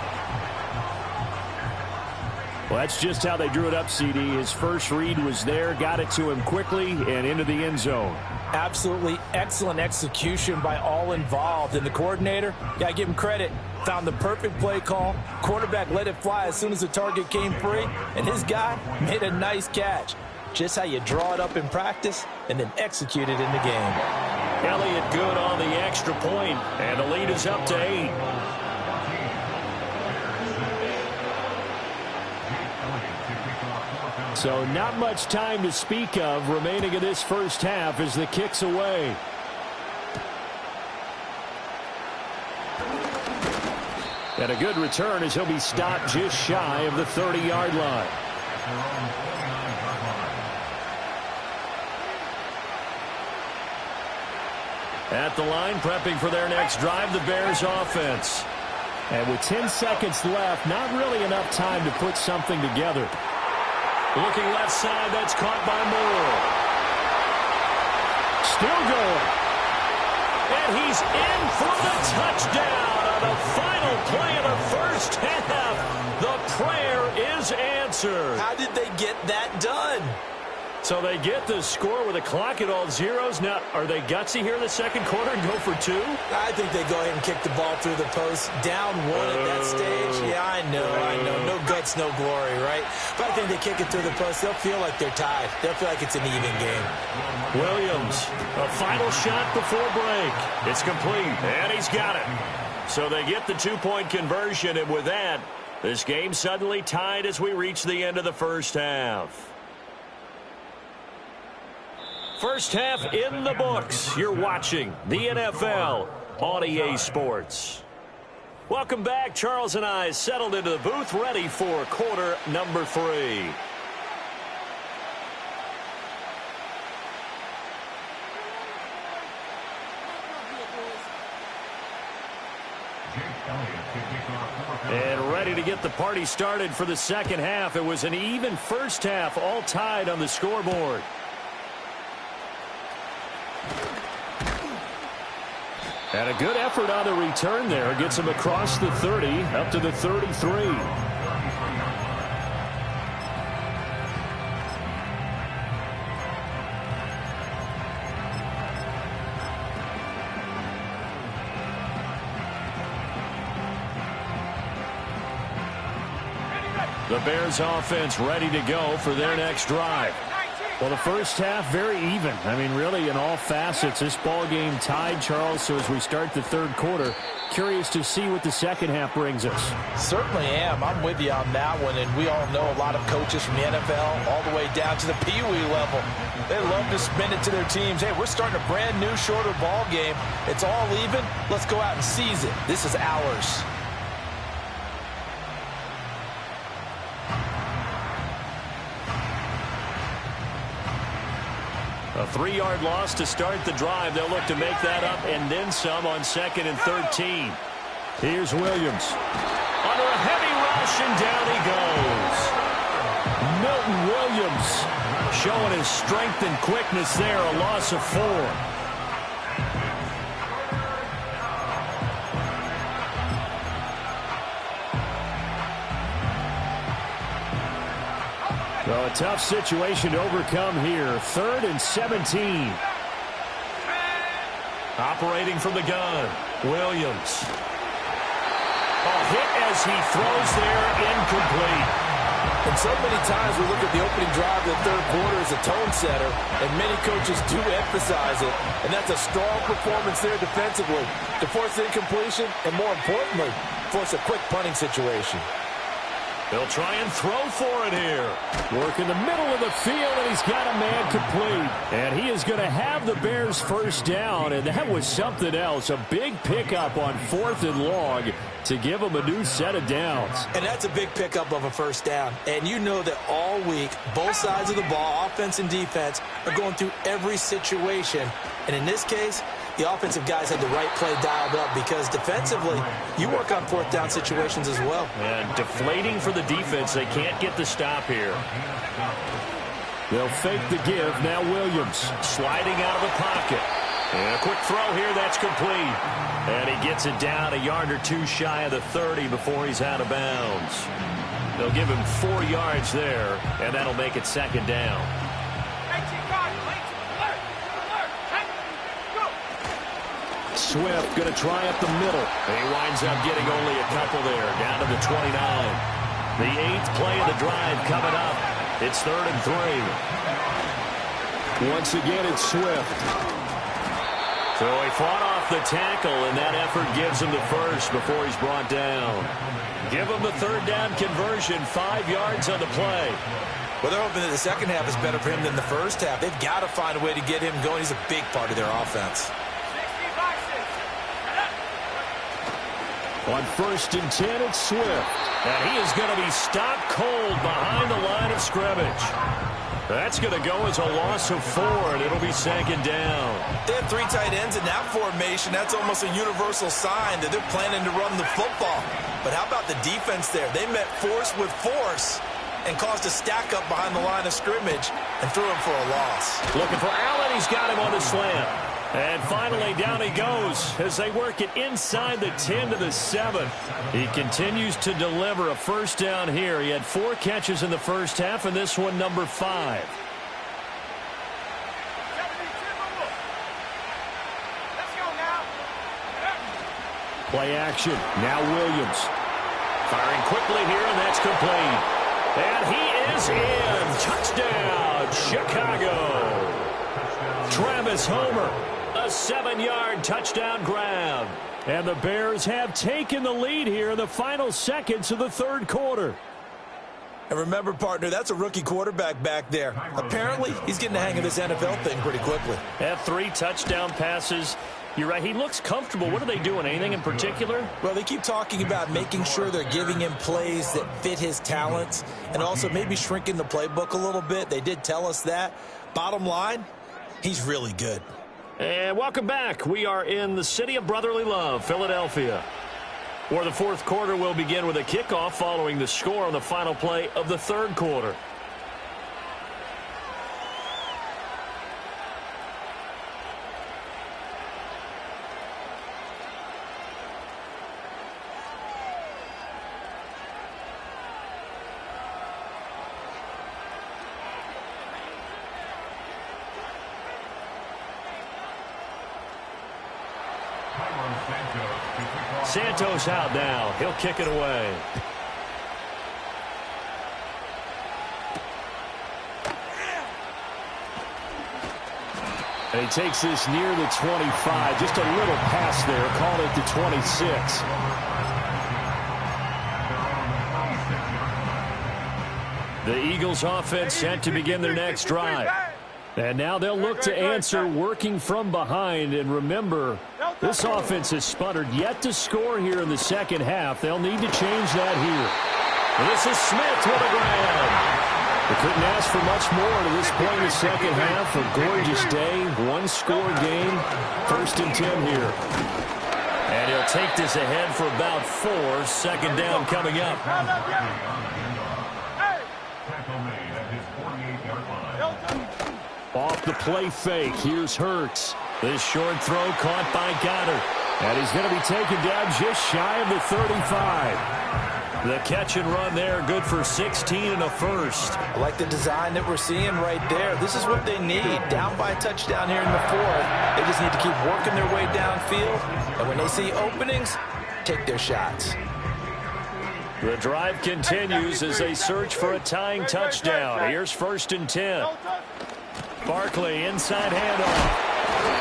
Well, that's just how they drew it up, CD. His first read was there, got it to him quickly, and into the end zone. Absolutely excellent execution by all involved. And the coordinator, got to give him credit, found the perfect play call. Quarterback let it fly as soon as the target came free, and his guy made a nice catch. Just how you draw it up in practice and then execute it in the game. Elliott good on the extra point, and the lead is up to 8. So not much time to speak of remaining in this first half as the kick's away. And a good return as he'll be stopped just shy of the 30-yard line. At the line, prepping for their next drive, the Bears offense. And with 10 seconds left, not really enough time to put something together. Looking left side, that's caught by Moore. Still going. And he's in for the touchdown on the final play of the first half. The prayer is answered. How did they get that done? So they get the score with a clock at all zeros. Now, are they gutsy here in the second quarter and go for 2? I think they go ahead and kick the ball through the post. Down 1 at that stage. Yeah, I know. No guts, no glory, right? But I think they kick it through the post. They'll feel like they're tied. They'll feel like it's an even game. Williams, a final shot before break. It's complete, and he's got it. So they get the 2-point conversion, and with that, this game suddenly tied as we reach the end of the first half. First half in the books. You're watching the NFL on EA Sports. Welcome back. Charles and I settled into the booth, ready for quarter number 3. And ready to get the party started for the second half. It was an even first half, all tied on the scoreboard. And a good effort on the return there. Gets him across the 30, up to the 33. The Bears offense ready to go for their next drive. Well, the first half, very even. I mean, really, in all facets, this ball game tied, Charles. So as we start the third quarter, curious to see what the second half brings us. Certainly am. I'm with you on that one. And we all know a lot of coaches from the NFL all the way down to the Pee Wee level. They love to spin it to their teams. Hey, we're starting a brand new, shorter ball game. It's all even. Let's go out and seize it. This is ours. A 3-yard loss to start the drive. They'll look to make that up and then some on 2nd and 13. Here's Williams. Under a heavy rush, and down he goes. Milton Williams showing his strength and quickness there. A loss of 4. Well, a tough situation to overcome here. 3rd and 17. Operating from the gun, Williams. A hit as he throws there, incomplete. And so many times we look at the opening drive of the third quarter as a tone setter, and many coaches do emphasize it. And that's a strong performance there defensively to force the incompletion and, more importantly, force a quick punting situation. They'll try and throw for it here. Work in the middle of the field, and he's got a man complete. And he is going to have the Bears first down, and that was something else. A big pickup on 4th and long to give them a new set of downs. And that's a big pickup of a first down. And you know that all week, both sides of the ball, offense and defense, are going through every situation. And in this case, the offensive guys had the right play dialed up because defensively, you work on 4th down situations as well. And deflating for the defense. They can't get the stop here. They'll fake the give. Now Williams sliding out of the pocket. And a quick throw here. That's complete. And he gets it down a yard or two shy of the 30 before he's out of bounds. They'll give him 4 yards there, and that'll make it 2nd down. Swift going to try up the middle. He winds up getting only a couple there, down to the 29. The 8th play of the drive coming up. It's 3rd and 3. Once again, it's Swift. So he fought off the tackle, and that effort gives him the first before he's brought down. Give him the 3rd down conversion, 5 yards on the play. Well, they're hoping that the second half is better for him than the first half. They've got to find a way to get him going. He's a big part of their offense. On 1st and 10, it's Swift. And he is going to be stopped cold behind the line of scrimmage. That's going to go as a loss of 4, and it'll be 2nd down. They have 3 tight ends in that formation. That's almost a universal sign that they're planning to run the football. But how about the defense there? They met force with force and caused a stack up behind the line of scrimmage and threw him for a loss. Looking for Allen. He's got him on the slant. And finally, down he goes as they work it inside the 10 to the 7. He continues to deliver a first down here. He had 4 catches in the first half, and this one number 5. Play action. Now Williams. Firing quickly here, and that's complete. And he is in. Touchdown, Chicago. Travis Homer. A 7-yard touchdown grab. And the Bears have taken the lead here in the final seconds of the third quarter. And remember, partner, that's a rookie quarterback back there. Apparently, he's getting the hang of this NFL thing pretty quickly. Had 3 touchdown passes. You're right, he looks comfortable. What are they doing? Anything in particular? Well, they keep talking about making sure they're giving him plays that fit his talents and also maybe shrinking the playbook a little bit. They did tell us that. Bottom line, he's really good. And welcome back. We are in the city of brotherly love, Philadelphia, where the fourth quarter will begin with a kickoff following the score on the final play of the third quarter. Santos out now. He'll kick it away. And he takes this near the 25. Just a little pass there. Called it the 26. The Eagles offense set to begin their next drive. And now they'll look to answer working from behind. And remember, this offense has sputtered yet to score here in the second half. They'll need to change that here. This is Smith with a grab. They couldn't ask for much more to this point in the second half. A gorgeous day, one-score game, 1st and 10 here. And he'll take this ahead for about 4. Second down coming up. Off the play fake, here's Hurts. This short throw caught by Goddard. And he's going to be taken down just shy of the 35. The catch and run there, good for 16 and a first. I like the design that we're seeing right there. This is what they need. Down by a touchdown here in the 4th. They just need to keep working their way downfield. And when they see openings, take their shots. The drive continues as they search for a tying touchdown. Here's 1st and 10. Barkley, inside handoff.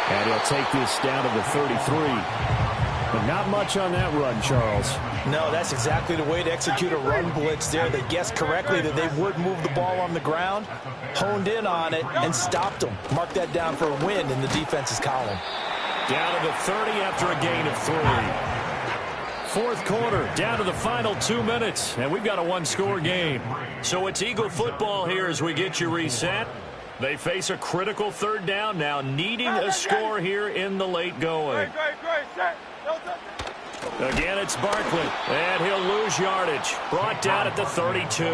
And he'll take this down to the 33. But not much on that run, Charles. No, that's exactly the way to execute a run blitz there. They guessed correctly that they would move the ball on the ground, honed in on it, and stopped them. Mark that down for a win in the defense's column. Down to the 30 after a gain of 3. Fourth quarter, down to the final 2 minutes, and we've got a one-score game. So it's Eagle football here as we get you reset. They face a critical third down now, needing a score here in the late going. Again, it's Barkley, and he'll lose yardage. Brought down at the 32.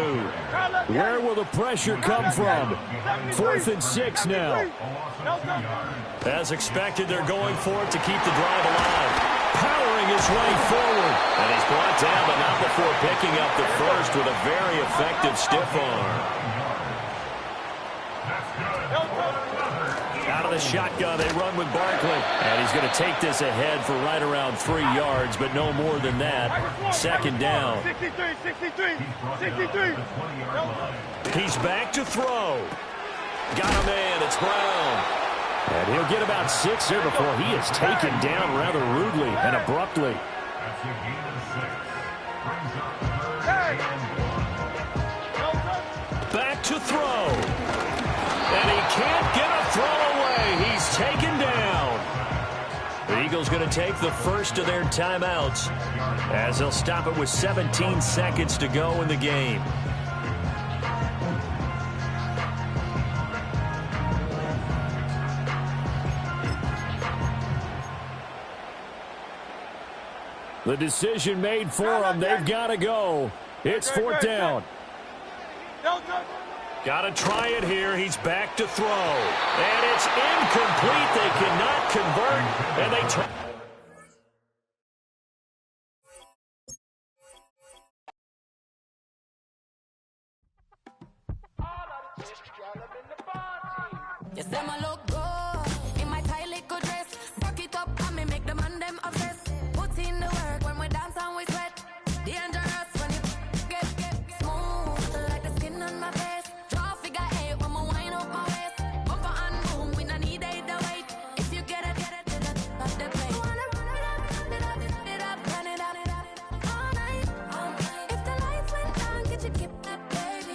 Where will the pressure come from? 4th and 6 now. As expected, they're going for it to keep the drive alive. Powering his way forward. And he's brought down, but not before picking up the first with a very effective stiff arm. Out of the shotgun, they run with Barkley. And he's going to take this ahead for right around 3 yards, but no more than that. Second down. 63. He's back to throw. Got him in. It's Brown. And he'll get about 6 there before he is taken down rather rudely and abruptly. Back to throw. And he can't get a throw away. He's taken down. The Eagles going to take the first of their timeouts as they'll stop it with 17 seconds to go in the game. The decision made for them. They've got to go. It's 4th down. Got to try it here. He's back to throw. And it's incomplete. They cannot convert. And they turn. Yes, them a look good in my tight little dress. Rock it up and me make the man them obsessed. Put in the work when we dance and we sweat. Dangerous when you get smooth like the skin on my face. Draw figure 8 when we wind up my waist. Bumper and boom, we no need either weight. If you get it to the top of the plate. Wanna run it up all night. If the lights went down, get your keep that baby.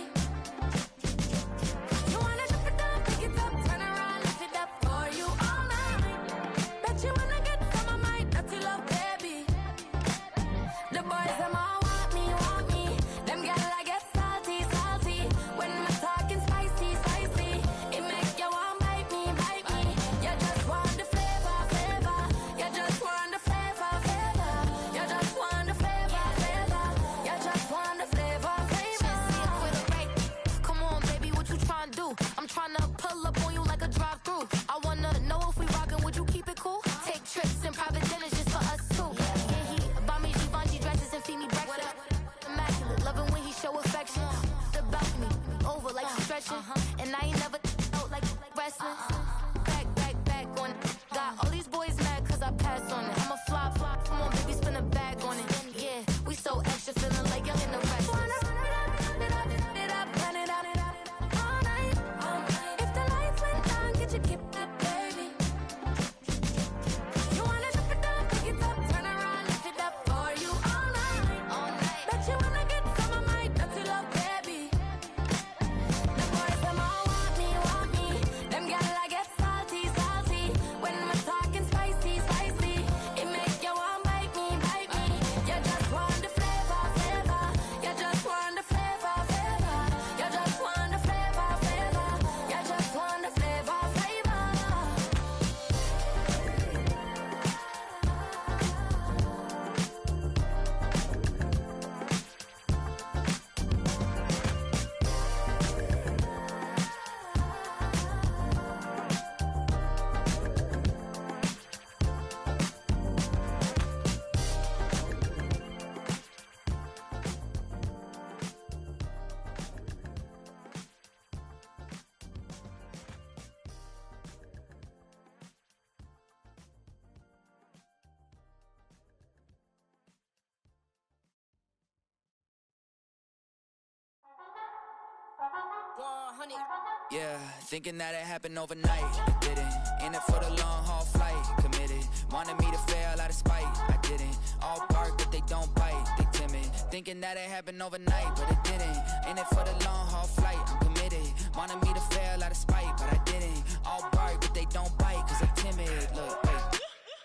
Yeah, thinking that it happened overnight. I didn't. In it for the long haul flight. Committed. Wanted me to fail out of spite. I didn't. All bark, but they don't bite. They timid. Thinking that it happened overnight, but it didn't. In it for the long haul flight. I'm committed. Wanted me to fail out of spite, but I didn't. All bark, but they don't bite, cause I'm timid. Look, wait.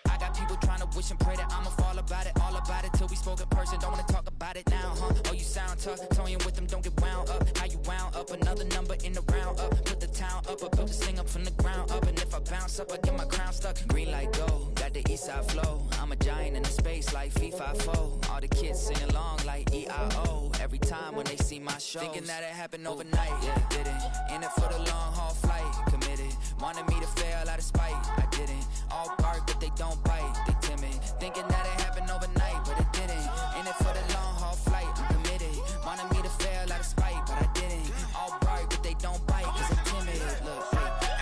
I got people trying to wish and pray that I'ma fall about it, all about it till we spoke in person. Don't wanna talk about it now, huh? Oh, you sound tough, toying with them, don't get wound up. How you wound up? Another number in the round up. Put the town up, I built this thing up from the ground up. And if I bounce up, I get my crown stuck. Green light go, got the east side flow. I'm a giant in the space like FIFA4. All the kids sing along like E-I-O. Every time when they see my shows. Thinking that it happened overnight, yeah, didn't. In it for the long haul flight, committed. Wanted me to fail out of spite, I didn't. All bark, but they don't bite, they timid. Thinking that it happened overnight, but it didn't. In it for the long haul flight, I'm committed. Wanted me to fail out of spite, but I didn't. All bark, but they don't bite, cause I'm timid. Look,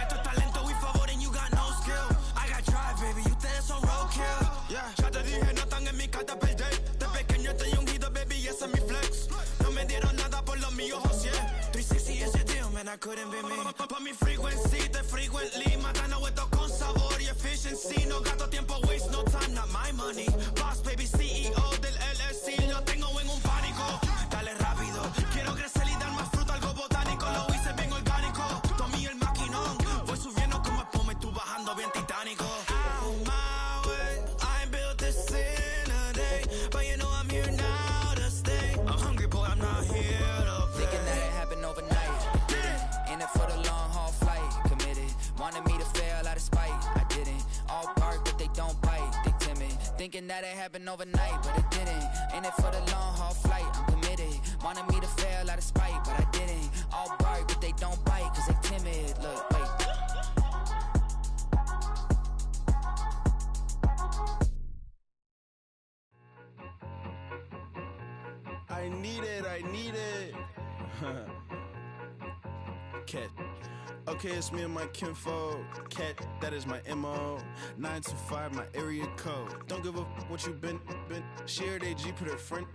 Esto es talento y favor and you got no skill. I got drive, baby, ustedes son roadkill. Yeah, ya te dije, no están en mi carta perder. De pequeño estoy ungido, baby, y ese es mi flex. No me dieron nada por lo mío, José. 360 is your deal, man, I couldn't be me. Pa' mi frequency, te frequently. Matando esto con sabor y efficiency. No gasto tiempo, waste no time, not my money. Boss, baby, CEO del LLC. Lo tengo en un pánico. Dale rápido, quiero crecer y dar más fruto, algo botánico. Lo hice bien orgánico. Tomé el maquinón. Voy subiendo como espuma y tú bajando bien titánico. Out my way, I built this in a day. But you know I'm here now to stay. I'm hungry, boy, I'm not here to play. thinking that it happened overnight, didn't. In it for the long haul flight, committed. Wanted me to fail out of spite, I didn't. All bark, but they don't bite, they timid. Thinking that it happened overnight, but it didn't. In it for the long haul flight, I'm committed. Wanted me to fail out of spite, but I didn't. All bark, but they don't bite, cause they timid. Look, wait. I need it. Cat. Okay, it's me and my kinfolk. Cat, that is my MO. 925, my area code. Don't give a what you been. Shared AG, put her friend.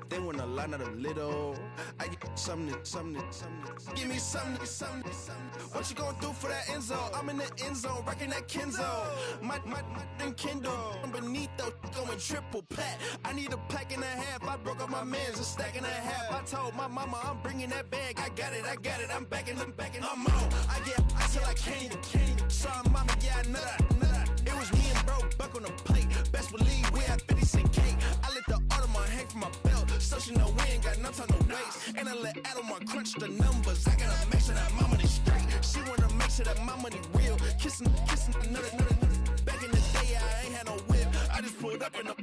They want a lot, not a little. I get something. Give me something. What you gonna do for that end zone? I'm in the end zone, rocking that Kenzo. My thing Kindle. I'm beneath though, going triple plat. I need a pack and a half. I broke up my mans, a stack and a half. I told my mama I'm bringing that bag. I got it. I'm backing, I'm on. I get till I can't. Sorry, mama, yeah, I know that. It was me and bro, buck on the plate. Best believe we had 50 cent cake. I let the Audemars hang from my belt, so she know we ain't got no time to waste. And I let Adelmar crunch the numbers. I gotta make sure that my money straight. She wanna make sure that my money real. Kissing another. Back in the day, I ain't had no whip. I just pulled up in the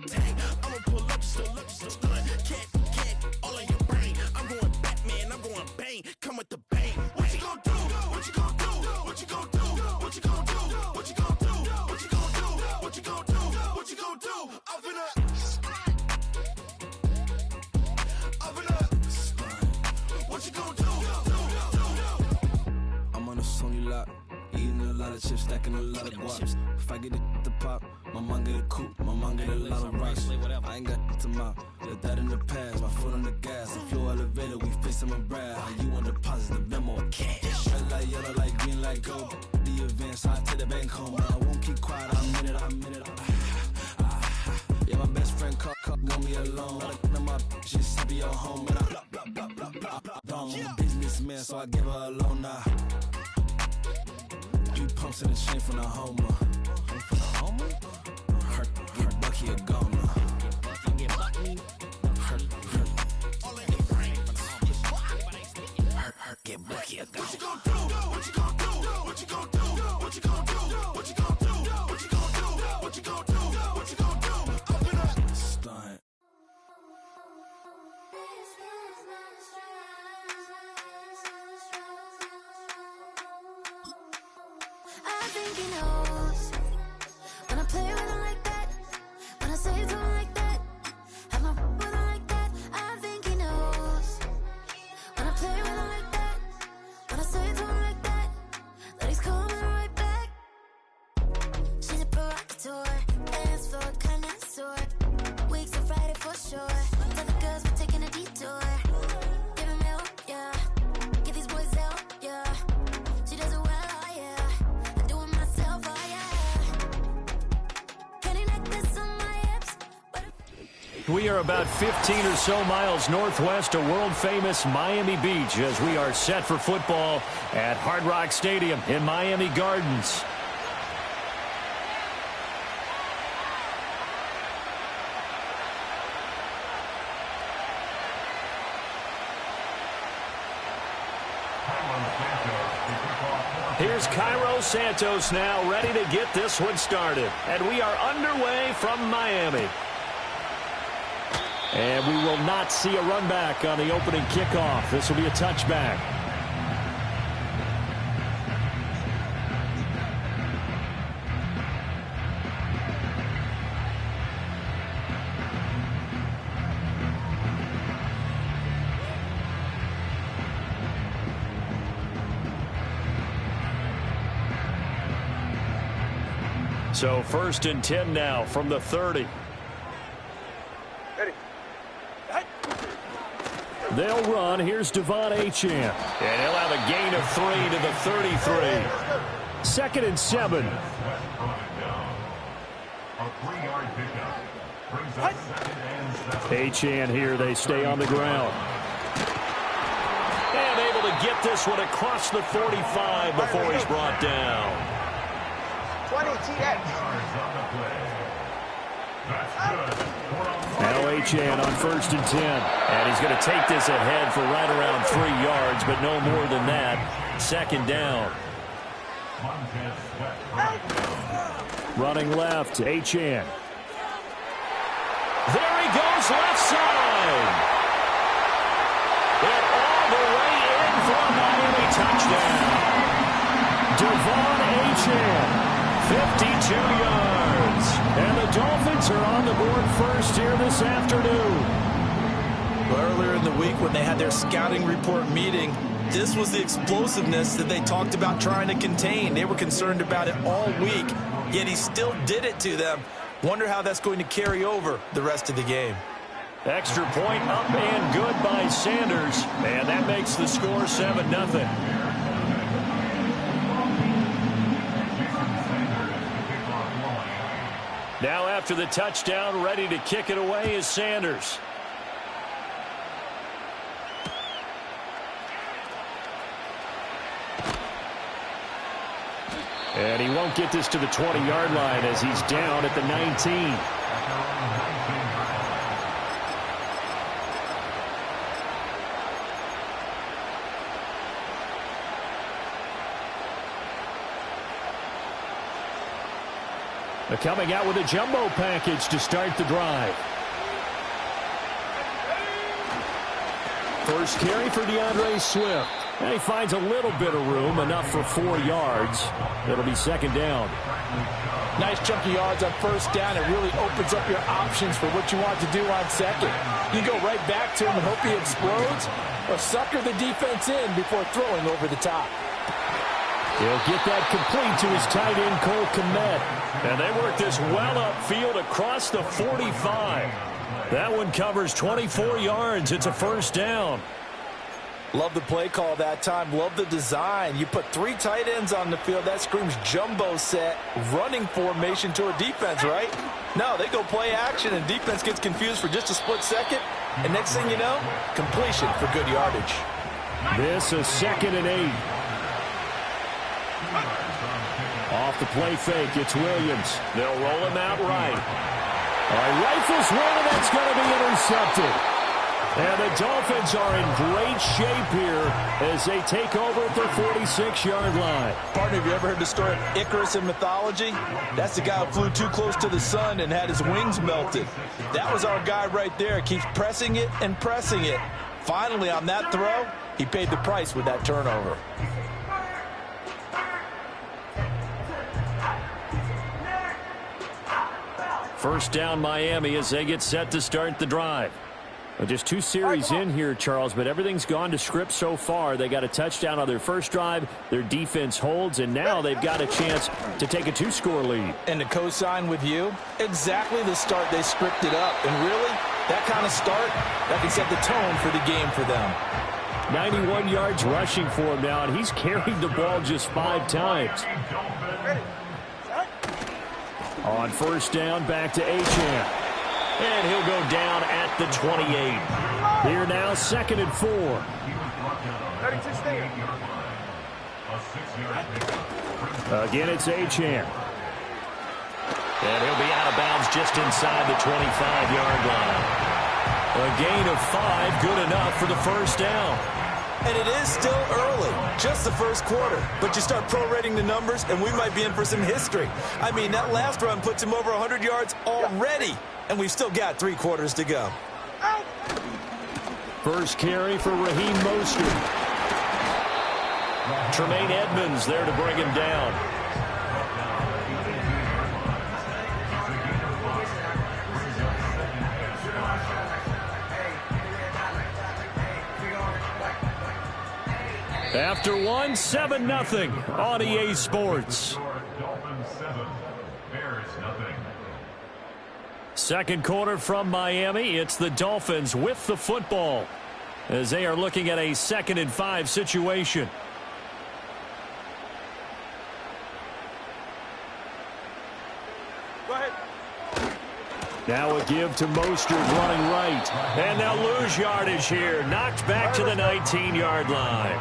tank. I'ma pull up just to stun. Cat, all in your brain. I'm going Batman, I'm going bang. Come with the bang. What you gonna do? What you gonna do? What you gonna do? What you gonna do? What you gonna do? What you gonna do? What you gonna do? What you gonna do? I'm finna. What you gonna do? I'm on a Sony lot, eating a lot of chips, stacking a lot of guaps. If I get it to pop, my mom get a coupe, my mom get a lot of rocks. I ain't got to mouth, let that in the past. My foot on the gas, I flew elevator, we facing my brad. How you want deposit the Venmo or cash? Red light, yellow light, green light, gold. The events, I take the bank home. I won't keep quiet, I'm in it. Yeah, my best friend called, want me alone. None of my bitches happy at home, and I'm a businessman, so I give her a loan now. 3 pumps in the chain from the Homer. Hurt Bucky a goner. Hurt get Bucky a goner. What you gonna do? What you gonna do? What you gonna do? What you gonna do? What you gonna do? What you gonna do? What you gonna do? What you gonna do? Open up. Stunt. I think he knows when I play with him like that, when I say to him like that, have my with him like that. I think he knows when I play with him like that, when I say We are about 15 or so miles northwest of world-famous Miami Beach as we are set for football at Hard Rock Stadium in Miami Gardens. Here's Cairo Santos now ready to get this one started. And we are underway from Miami. And we will not see a run back on the opening kickoff. This will be a touchback. So 1st and 10 now from the 30. Ready. They'll run. Here's Devon Achane. And he'll have a gain of 3 to the 33. 2nd and 7. A 3-yard pickup. Brings up 2nd and 7. Achane here. They stay on the ground. And able to get this one across the 45 before he's brought down. 20 TX. Now Achane on 1st and 10. And he's going to take this ahead for right around 3 yards, but no more than that. 2nd down. Running left, Achane. There he goes, left side. And all the way in for a Miami touchdown. Devon Achane. 52 yards. And the Dolphins are on the board first here this afternoon. Well, earlier in the week when they had their scouting report meeting, this was the explosiveness that they talked about trying to contain. They were concerned about it all week, yet he still did it to them. Wonder how that's going to carry over the rest of the game. Extra point up and good by Sanders. And that makes the score 7-0. Now after the touchdown, ready to kick it away is Sanders. And he won't get this to the 20-yard line as he's down at the 19. They're coming out with a jumbo package to start the drive. First carry for DeAndre Swift. And he finds a little bit of room, enough for 4 yards. It'll be 2nd down. Nice chunky yards on 1st down. It really opens up your options for what you want to do on 2nd. You go right back to him and hope he explodes, or sucker the defense in before throwing over the top. He'll get that complete to his tight end, Cole Kmet. And they work this well upfield across the 45. That one covers 24 yards. It's a 1st down. Love the play call that time. Love the design. You put 3 tight ends on the field. That screams jumbo set, running formation to a defense, right? No, they go play action, and defense gets confused for just a split second. And next thing you know, completion for good yardage. This is 2nd and 8. Off the play fake, it's Williams. They'll roll him out right. Rifles one, and that's going to be intercepted. And the Dolphins are in great shape here as they take over at their 46-yard line. Partner, have you ever heard the story of Icarus in mythology? That's the guy who flew too close to the sun and had his wings melted. That was our guy right there. Keeps pressing it and pressing it. Finally, on that throw, he paid the price with that turnover. First down, Miami, as they get set to start the drive. Well, just 2 series in here, Charles, but everything's gone to script so far. They got a touchdown on their first drive. Their defense holds, and now they've got a chance to take a 2-score lead. And to co-sign with you, exactly the start they scripted up. And really, that kind of start, that can set the tone for the game for them. 91 yards rushing for him now, and he's carried the ball just 5 times. On first down, back to Achane. And he'll go down at the 28. Here now, 2nd and 4. 32 stay. Again, it's Achane. And he'll be out of bounds just inside the 25-yard line. A gain of 5, good enough for the first down. And it is still early, just the first quarter. But you start prorating the numbers, and we might be in for some history. I mean, that last run puts him over 100 yards already, and we've still got 3 quarters to go. First carry for Raheem Mostert. Tremaine Edmonds there to bring him down. After 1, 7-0 on EA Sports. Dolphins 7, Bears nothing. Second quarter from Miami. It's the Dolphins with the football as they are looking at a 2nd and 5 situation. Go ahead. Now a give to Mostert running right. And they'll lose yardage here. Knocked back to the 19-yard line.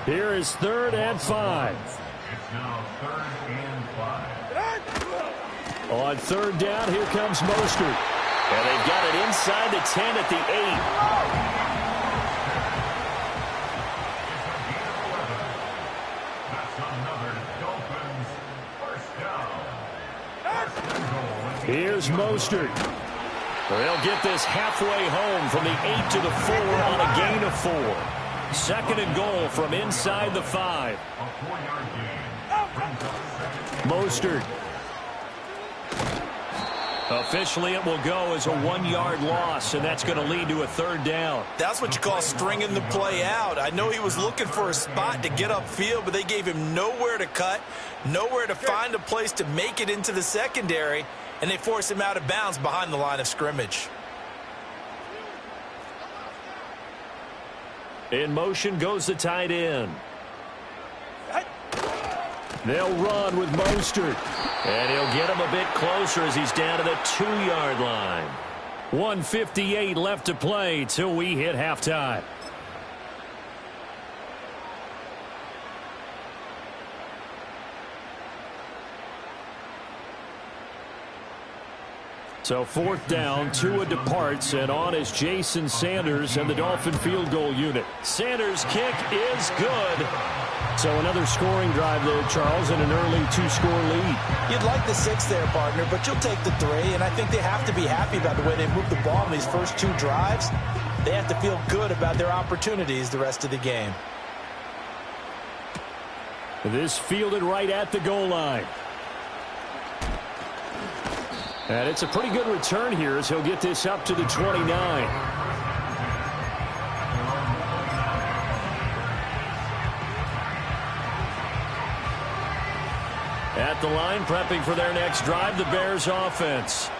Here is 3rd and 5. It's now 3rd and 5. On 3rd down, here comes Mostert. And they've got it inside the 10 at the 8. Here's Mostert. They'll get this halfway home from the 8 to the 4 on a gain of 4. 2nd and goal from inside the 5. Mostert. Officially, it will go as a 1-yard loss, and that's going to lead to a 3rd down. That's what you call stringing the play out. I know he was looking for a spot to get upfield, but they gave him nowhere to cut, nowhere to find a place to make it into the secondary, and they forced him out of bounds behind the line of scrimmage. In motion goes the tight end. They'll run with Mostert. And he'll get him a bit closer as he's down to the 2-yard line. 1:58 left to play till we hit halftime. So 4th down, Tua departs, and on is Jason Sanders and the Dolphin field goal unit. Sanders' kick is good. So another scoring drive there, Charles, and an early 2-score lead. You'd like the 6 there, partner, but you'll take the 3, and I think they have to be happy about the way they moved the ball in these first 2 drives. They have to feel good about their opportunities the rest of the game. This fielded right at the goal line. And it's a pretty good return here as he'll get this up to the 29. At the line, prepping for their next drive, the Bears offense.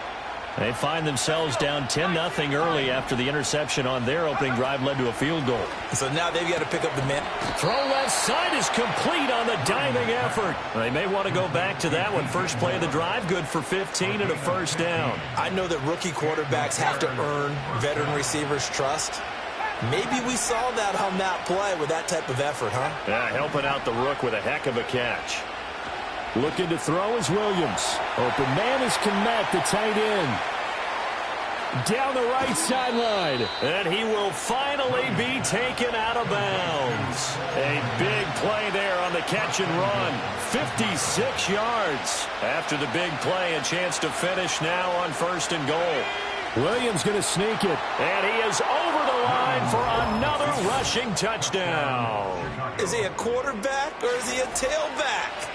They find themselves down 10-0 early after the interception on their opening drive led to a field goal. So now they've got to pick up the man. Throw left side is complete on the diving effort. They may want to go back to that one. First play of the drive, good for 15 and a 1st down. I know that rookie quarterbacks have to earn veteran receivers' trust. Maybe we saw that on that play with that type of effort, huh? Yeah, helping out the rook with a heck of a catch. Looking to throw is Williams. Open man is Kmet, the tight end. Down the right sideline. And he will finally be taken out of bounds. A big play there on the catch and run. 56 yards. After the big play, a chance to finish now on 1st and goal. Williams going to sneak it. And he is over the line for another rushing touchdown. Is he a quarterback or is he a tailback?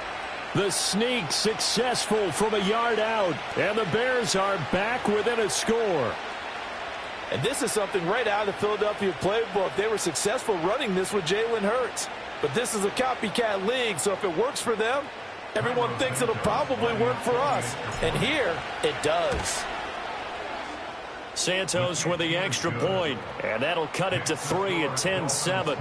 The sneak successful from a yard out, and the Bears are back within a score. And this is something right out of the Philadelphia playbook. They were successful running this with Jalen Hurts. But this is a copycat league, so if it works for them, everyone thinks it'll probably work for us. And here, it does. Santos with the extra point, and that'll cut it to 3 at 10-7.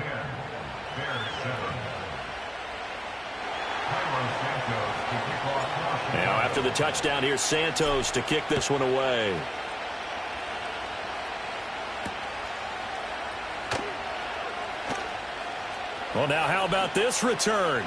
Now after the touchdown, here's Santos to kick this one away. Well, now how about this return?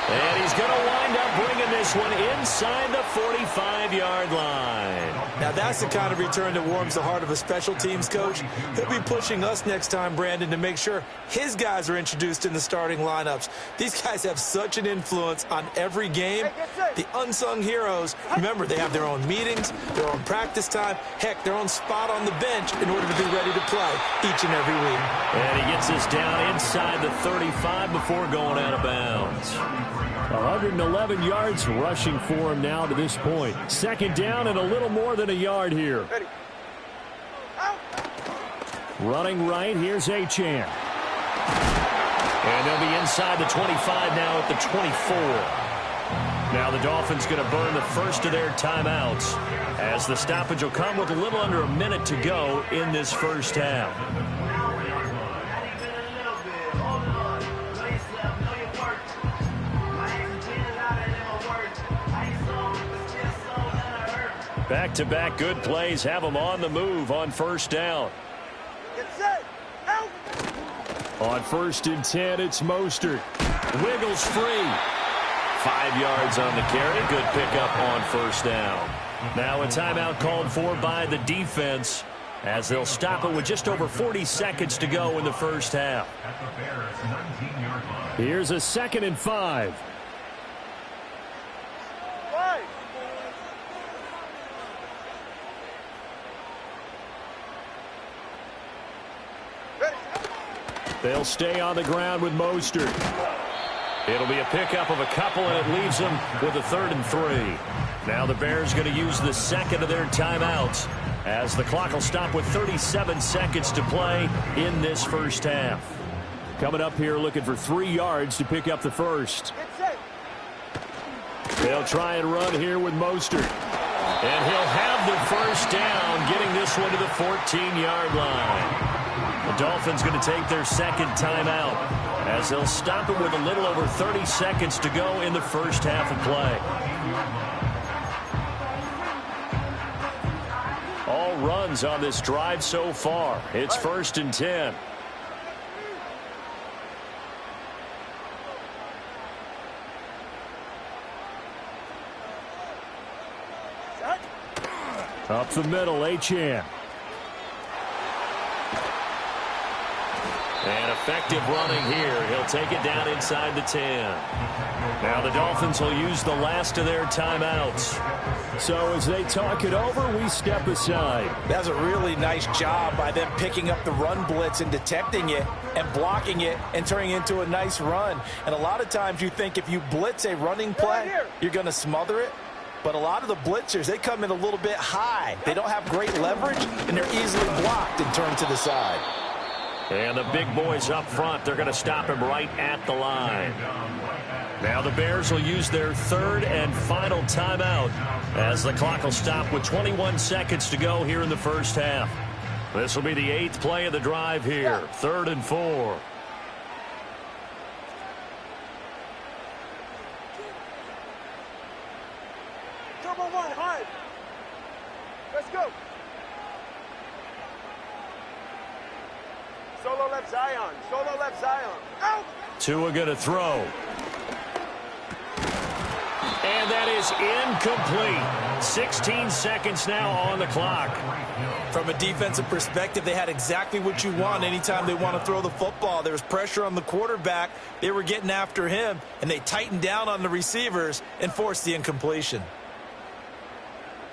And he's going to wind up bringing this one inside the 45-yard line. Now, that's the kind of return that warms the heart of a special teams coach. He'll be pushing us next time, Brandon, to make sure his guys are introduced in the starting lineups. These guys have such an influence on every game. The unsung heroes, remember, they have their own meetings, their own practice time, heck, their own spot on the bench in order to be ready to play each and every week. And he gets this down inside the 35 before going out of bounds. 111 yards rushing for him now to this point. Second down and a little more than a yard here. Running right, here's Achane. And they'll be inside the 25 now at the 24. Now the Dolphins going to burn the first of their timeouts as the stoppage will come with a little under a minute to go in this first half. Back-to-back good plays have them on the move on first down. On 1st and 10, it's Mostert. Wiggles free. 5 yards on the carry. Good pickup on first down. Now a timeout called for by the defense as they'll stop it with just over 40 seconds to go in the first half. Here's a 2nd and 5. They'll stay on the ground with Mostert. It'll be a pickup of a couple, and it leaves them with a 3rd and 3. Now the Bears going to use the second of their timeouts as the clock will stop with 37 seconds to play in this first half. Coming up here looking for 3 yards to pick up the first. They'll try and run here with Mostert. And he'll have the first down, getting this one to the 14-yard line. The Dolphins going to take their second timeout as they'll stop it with a little over 30 seconds to go in the first half of play. All runs on this drive so far. It's 1st and 10. Up the middle, Achane. And effective running here. He'll take it down inside the 10. Now the Dolphins will use the last of their timeouts. So as they talk it over, we step aside. That's a really nice job by them picking up the run blitz and detecting it and blocking it and turning it into a nice run. And a lot of times you think if you blitz a running play, you're going to smother it. But a lot of the blitzers, they come in a little bit high. They don't have great leverage, and they're easily blocked and turned to the side. And the big boys up front, they're going to stop him right at the line. Now the Bears will use their 3rd and final timeout as the clock will stop with 21 seconds to go here in the first half. This will be the 8th play of the drive here, 3rd and 4. Turbo 1, hard. Let's go. Solo left Zion. Solo left Zion. Out. Tua going to throw. And that is incomplete. 16 seconds now on the clock. From a defensive perspective, they had exactly what you want anytime they want to throw the football. There was pressure on the quarterback. They were getting after him, and they tightened down on the receivers and forced the incompletion.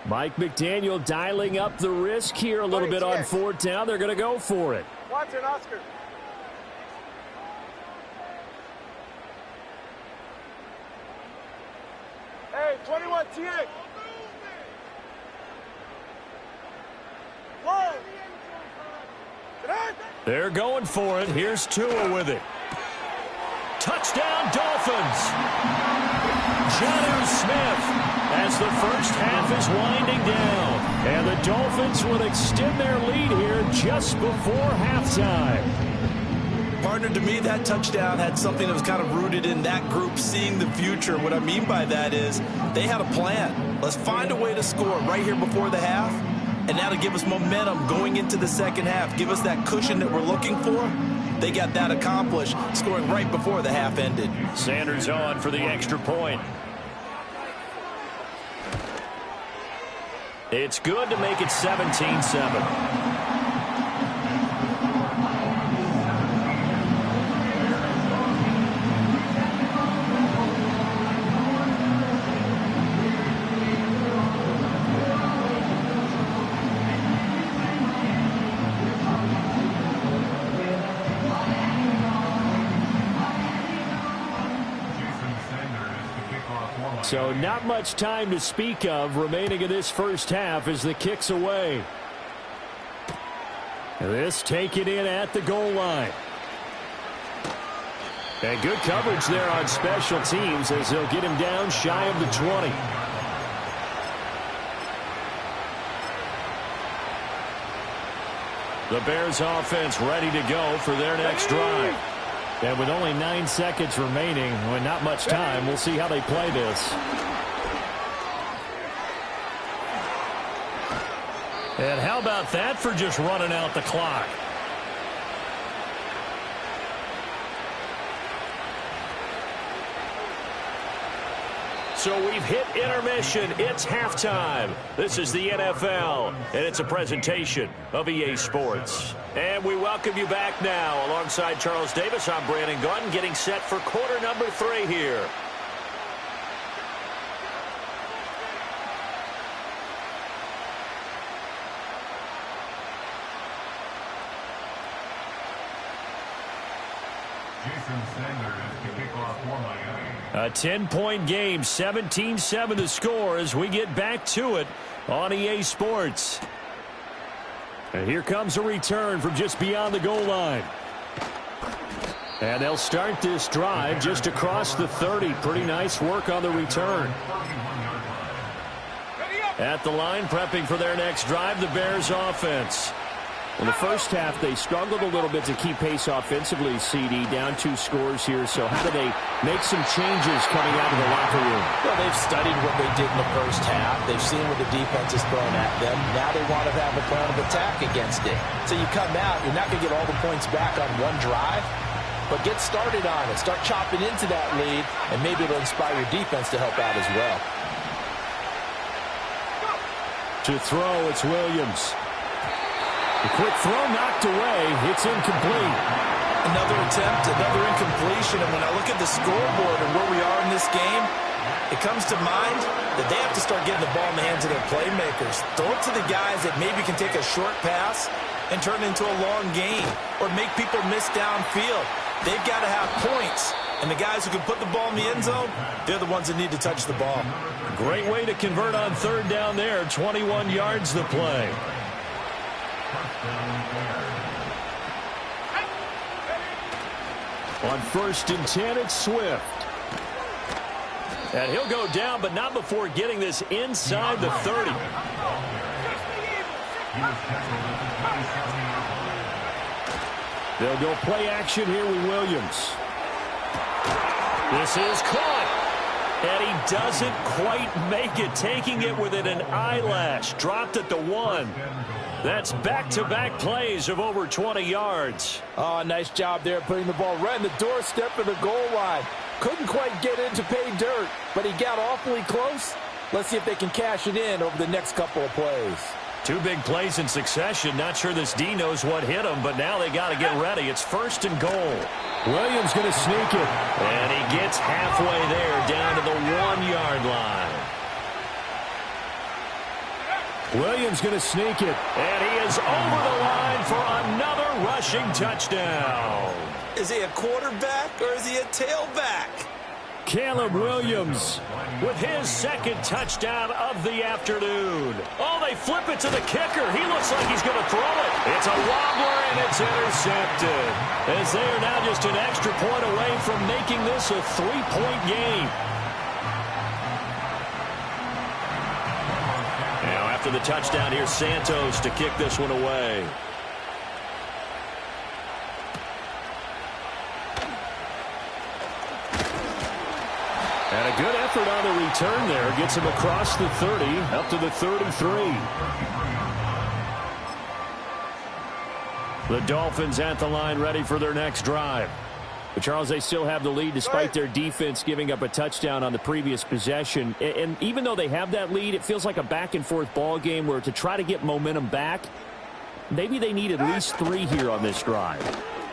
Mike McDaniel dialing up the risk here a little bit on 4th down. They're going to go for it. Watson, Oscar. Hey, 21, TA. Whoa. They're going for it. Here's Tua with it. Touchdown, Dolphins. Jonnu Smith as the first half is winding down. And the Dolphins will extend their lead here just before halftime. Partner, to me, that touchdown had something that was kind of rooted in that group seeing the future. What I mean by that is they had a plan. Let's find a way to score right here before the half, and that'll give us momentum going into the second half, give us that cushion that we're looking for, they got that accomplished, scoring right before the half ended. Sanders on for the extra point. It's good to make it 17-7. So not much time to speak of remaining in this first half as the kick's away. This taken in at the goal line. And good coverage there on special teams as they'll get him down shy of the 20. The Bears offense ready to go for their next drive. And with only 9 seconds remaining, with not much time, we'll see how they play this. And how about that for just running out the clock? So we've hit intermission. It's halftime. This is the NFL, and it's a presentation of EA Sports. And we welcome you back now. Alongside Charles Davis, I'm Brandon Gunn, getting set for quarter number 3 here. A 10-point game, 17-7 to score as we get back to it on EA Sports. And here comes a return from just beyond the goal line. And they'll start this drive just across the 30. Pretty nice work on the return. At the line, prepping for their next drive, the Bears offense. In the first half, they struggled a little bit to keep pace offensively, CD, down 2 scores here. So how do they make some changes coming out of the locker room? Well, they've studied what they did in the first half. They've seen what the defense is throwing at them. Now they want to have a plan of attack against it. So you come out, you're not going to get all the points back on one drive, but get started on it. Start chopping into that lead, and maybe it'll inspire your defense to help out as well. To throw, it's Williams. The quick throw knocked away. It's incomplete. Another attempt, another incompletion. And when I look at the scoreboard and where we are in this game, it comes to mind that they have to start getting the ball in the hands of their playmakers. Throw it to the guys that maybe can take a short pass and turn it into a long gain or make people miss downfield. They've got to have points. And the guys who can put the ball in the end zone, they're the ones that need to touch the ball. Great way to convert on third down there. 21 yards the play. On 1st and 10, it's Swift. And he'll go down, but not before getting this inside the 30. They'll go play action here with Williams. This is caught. And he doesn't quite make it, taking it within an eyelash. Dropped at the 1. That's back-to-back plays of over 20 yards. Oh, nice job there putting the ball right in the doorstep of the goal line. Couldn't quite get in to pay dirt, but he got awfully close. Let's see if they can cash it in over the next couple of plays. 2 big plays in succession. Not sure this D knows what hit him, but now they got to get ready. It's 1st and goal. Williams going to sneak it. And he gets halfway there, down to the 1-yard line. Williams going to sneak it. And he is over the line for another rushing touchdown. Is he a quarterback or is he a tailback? Caleb Williams with his 2nd touchdown of the afternoon. Oh, they flip it to the kicker. He looks like he's going to throw it. It's a wobbler, and it's intercepted. As they are now just an extra point away from making this a 3-point game. Now, after the touchdown, here's Santos to kick this one away. And a good effort on the return there. Gets him across the 30, up to the 33. The Dolphins at the line ready for their next drive. But Charles, they still have the lead despite their defense giving up a touchdown on the previous possession. And even though they have that lead, it feels like a back-and-forth ball game where to try to get momentum back, maybe they need at least 3 here on this drive.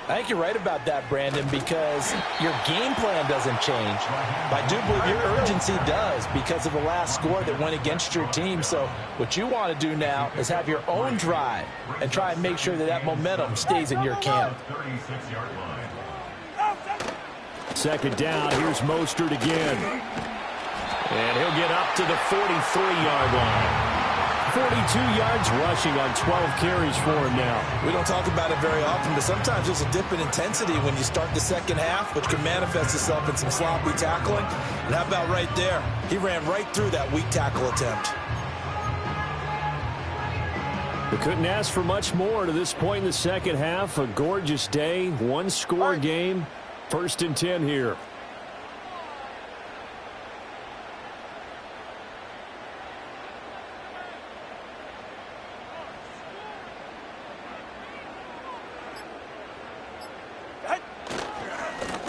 I think you're right about that, Brandon, because your game plan doesn't change. But I do believe your urgency does because of the last score that went against your team. So what you want to do now is have your own drive and try and make sure that that momentum stays in your camp. Second down, here's Mostert again. And he'll get up to the 43-yard line. 42 yards rushing on 12 carries for him now. We don't talk about it very often, but sometimes there's a dip in intensity when you start the second half, which can manifest itself in some sloppy tackling. And how about right there? He ran right through that weak tackle attempt. We couldn't ask for much more to this point in the second half. A gorgeous day, one-score game. 1st and 10 here.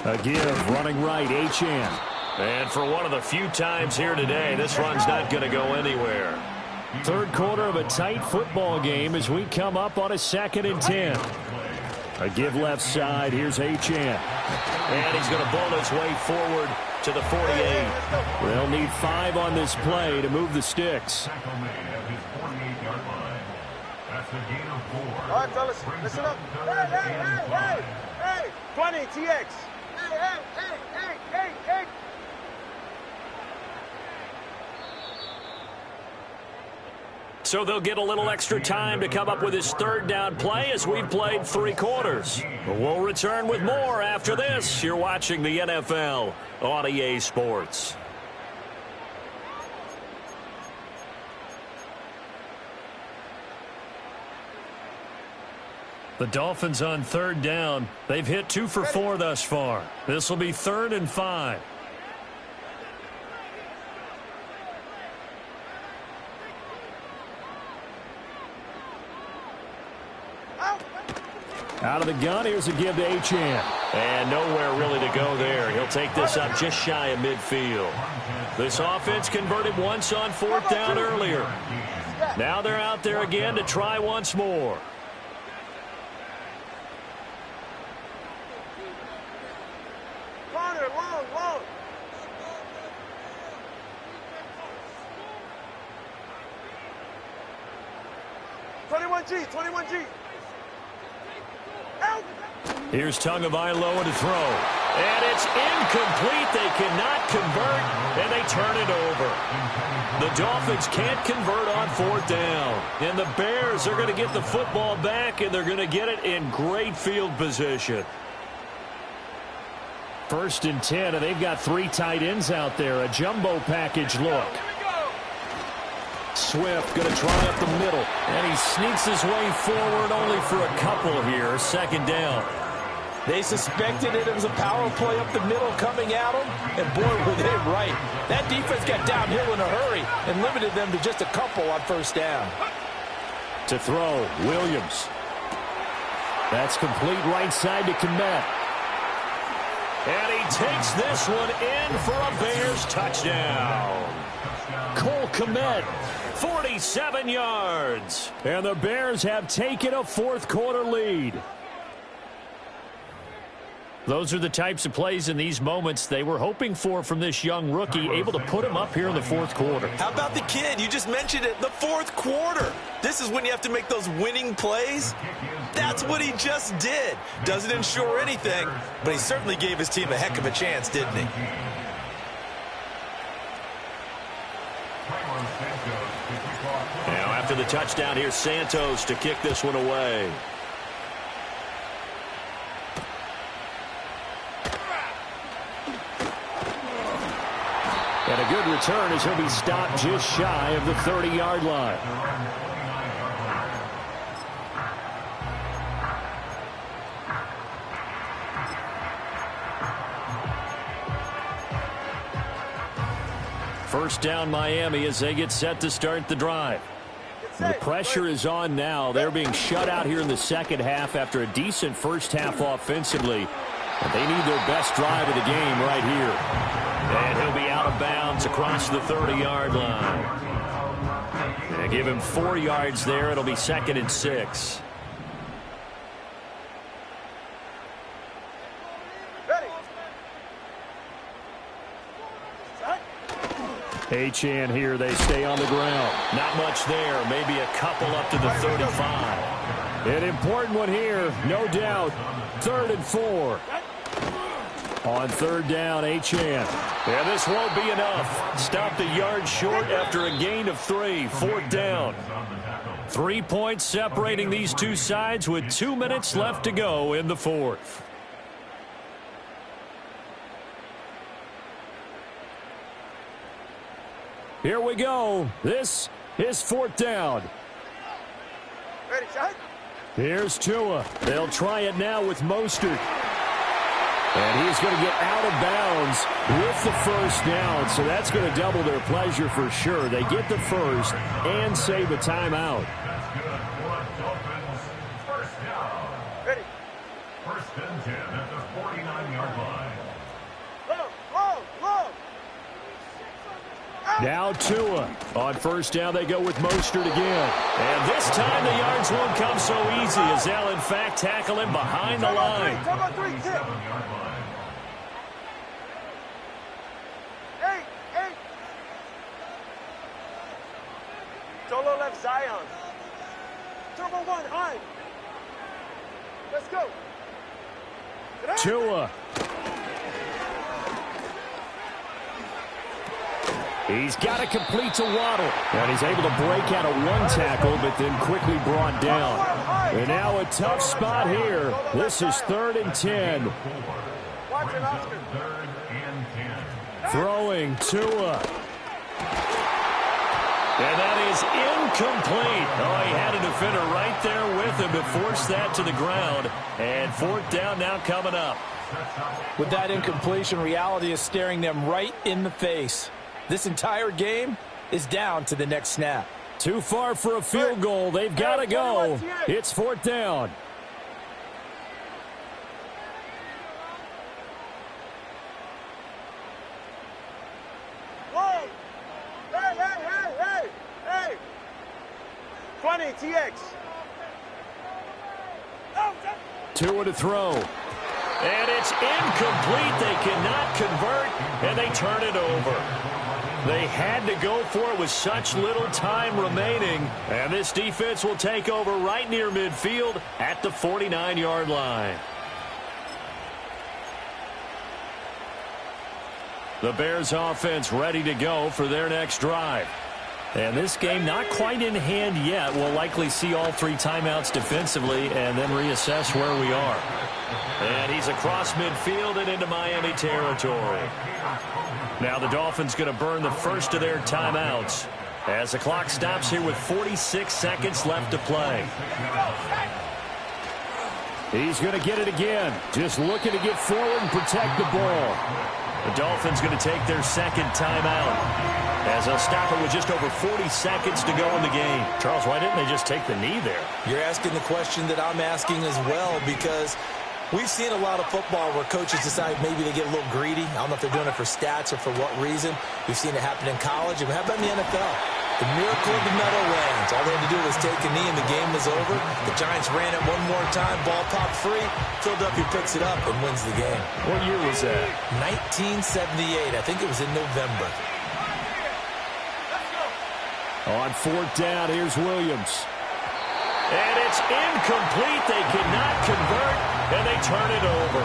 A give, running right, H.N. And for one of the few times here today, this run's not going to go anywhere. Third quarter of a tight football game as we come up on a 2nd and 10. A give left side, here's H.N. And he's going to bowl his way forward to the 48. They'll need 5 on this play to move the sticks. All right, fellas, listen up. Hey, 20, TX. Hey. So they'll get a little extra time to come up with his 3rd down play as we've played 3 quarters. But we'll return with more after this. You're watching the NFL on EA Sports. The Dolphins on 3rd down. They've hit 2 for 4 thus far. This will be 3rd and 5. Out of the gun, here's a give to H.N. And nowhere really to go there. He'll take this up just shy of midfield. This offense converted once on 4th down earlier. Now they're out there again to try once more. Long. 21G. Here's Tagovailoa to throw. And it's incomplete. They cannot convert, and they turn it over. The Dolphins can't convert on 4th down. And the Bears are going to get the football back, and they're going to get it in great field position. 1st and 10, and they've got 3 tight ends out there. A jumbo package look. Swift going to try up the middle. And he sneaks his way forward only for a couple here. 2nd down. They suspected it was a power play up the middle coming at them, and boy, were they right. That defense got downhill in a hurry and limited them to just a couple on 1st down. To throw, Williams. That's complete right side to Kmet. And he takes this one in for a Bears touchdown. Cole Kmet, 47 yards. And the Bears have taken a 4th quarter lead. Those are the types of plays in these moments they were hoping for from this young rookie, able to put him up here in the 4th quarter. How about the kid? You just mentioned it, the 4th quarter. This is when you have to make those winning plays. That's what he just did. Doesn't ensure anything, but he certainly gave his team a heck of a chance, didn't he? Now after the touchdown, here's Santos to kick this one away. And a good return as he'll be stopped just shy of the 30-yard line. First down Miami as they get set to start the drive. The pressure is on now. They're being shut out here in the second half after a decent first half offensively. And they need their best drive of the game right here. And he'll be out of bounds across the 30-yard line. And give him 4 yards there. It'll be 2nd and 6. Achane here. They stay on the ground. Not much there. Maybe a couple up to the 35. An important one here, no doubt. 3rd and 4. On 3rd down, Achane. Yeah, this won't be enough. Stop the yard short after a gain of 3. 4th down. 3 points separating these two sides with 2 minutes left to go in the 4th. Here we go. This is 4th down. Ready, shot. Here's Tua. They'll try it now with Mostert. And he's going to get out of bounds with the 1st down. So that's going to double their pleasure for sure. They get the 1st and save a timeout. Ready. 1st and 10 at the 49-yard line. Now Tua. On 1st down, they go with Mostert again. And this time the yards won't come so easy as they'll, in fact, tackle him behind the line. Eight. Solo left Zion. Turbo 1, high. Let's go. Tua. He's got to complete to Waddle. And he's able to break out of 1 tackle, but then quickly brought down. And now a tough spot here. This is 3rd and 10. Watch it, Oscar. Throwing Tua. And that is incomplete. Oh, he had a defender right there with him to force that to the ground. And 4th down now coming up. With that incompletion, reality is staring them right in the face. This entire game is down to the next snap. Too far for a field goal. They've got to go. It's 4th down. Whoa! Hey! 20, TX. Tua to throw. And it's incomplete. They cannot convert, and they turn it over. They had to go for it with such little time remaining. And this defense will take over right near midfield at the 49-yard line. The Bears offense ready to go for their next drive. And this game not quite in hand yet. We'll likely see all 3 timeouts defensively and then reassess where we are. And he's across midfield and into Miami territory. Now the Dolphins going to burn the first of their timeouts as the clock stops here with 46 seconds left to play. He's going to get it again. Just looking to get forward and protect the ball. The Dolphins going to take their 2nd timeout as they'll stop it with just over 40 seconds to go in the game. Charles, why didn't they just take the knee there? You're asking the question that I'm asking as well, because we've seen a lot of football where coaches decide maybe they get a little greedy. I don't know if they're doing it for stats or for what reason. We've seen it happen in college. And how about in the NFL? The miracle of the Meadowlands. All they had to do was take a knee and the game was over. The Giants ran it one more time. Ball popped free. Philadelphia picks it up and wins the game. What year was that? 1978. I think it was in November. On 4th down, here's Williams. And it's incomplete. They cannot convert, and they turn it over.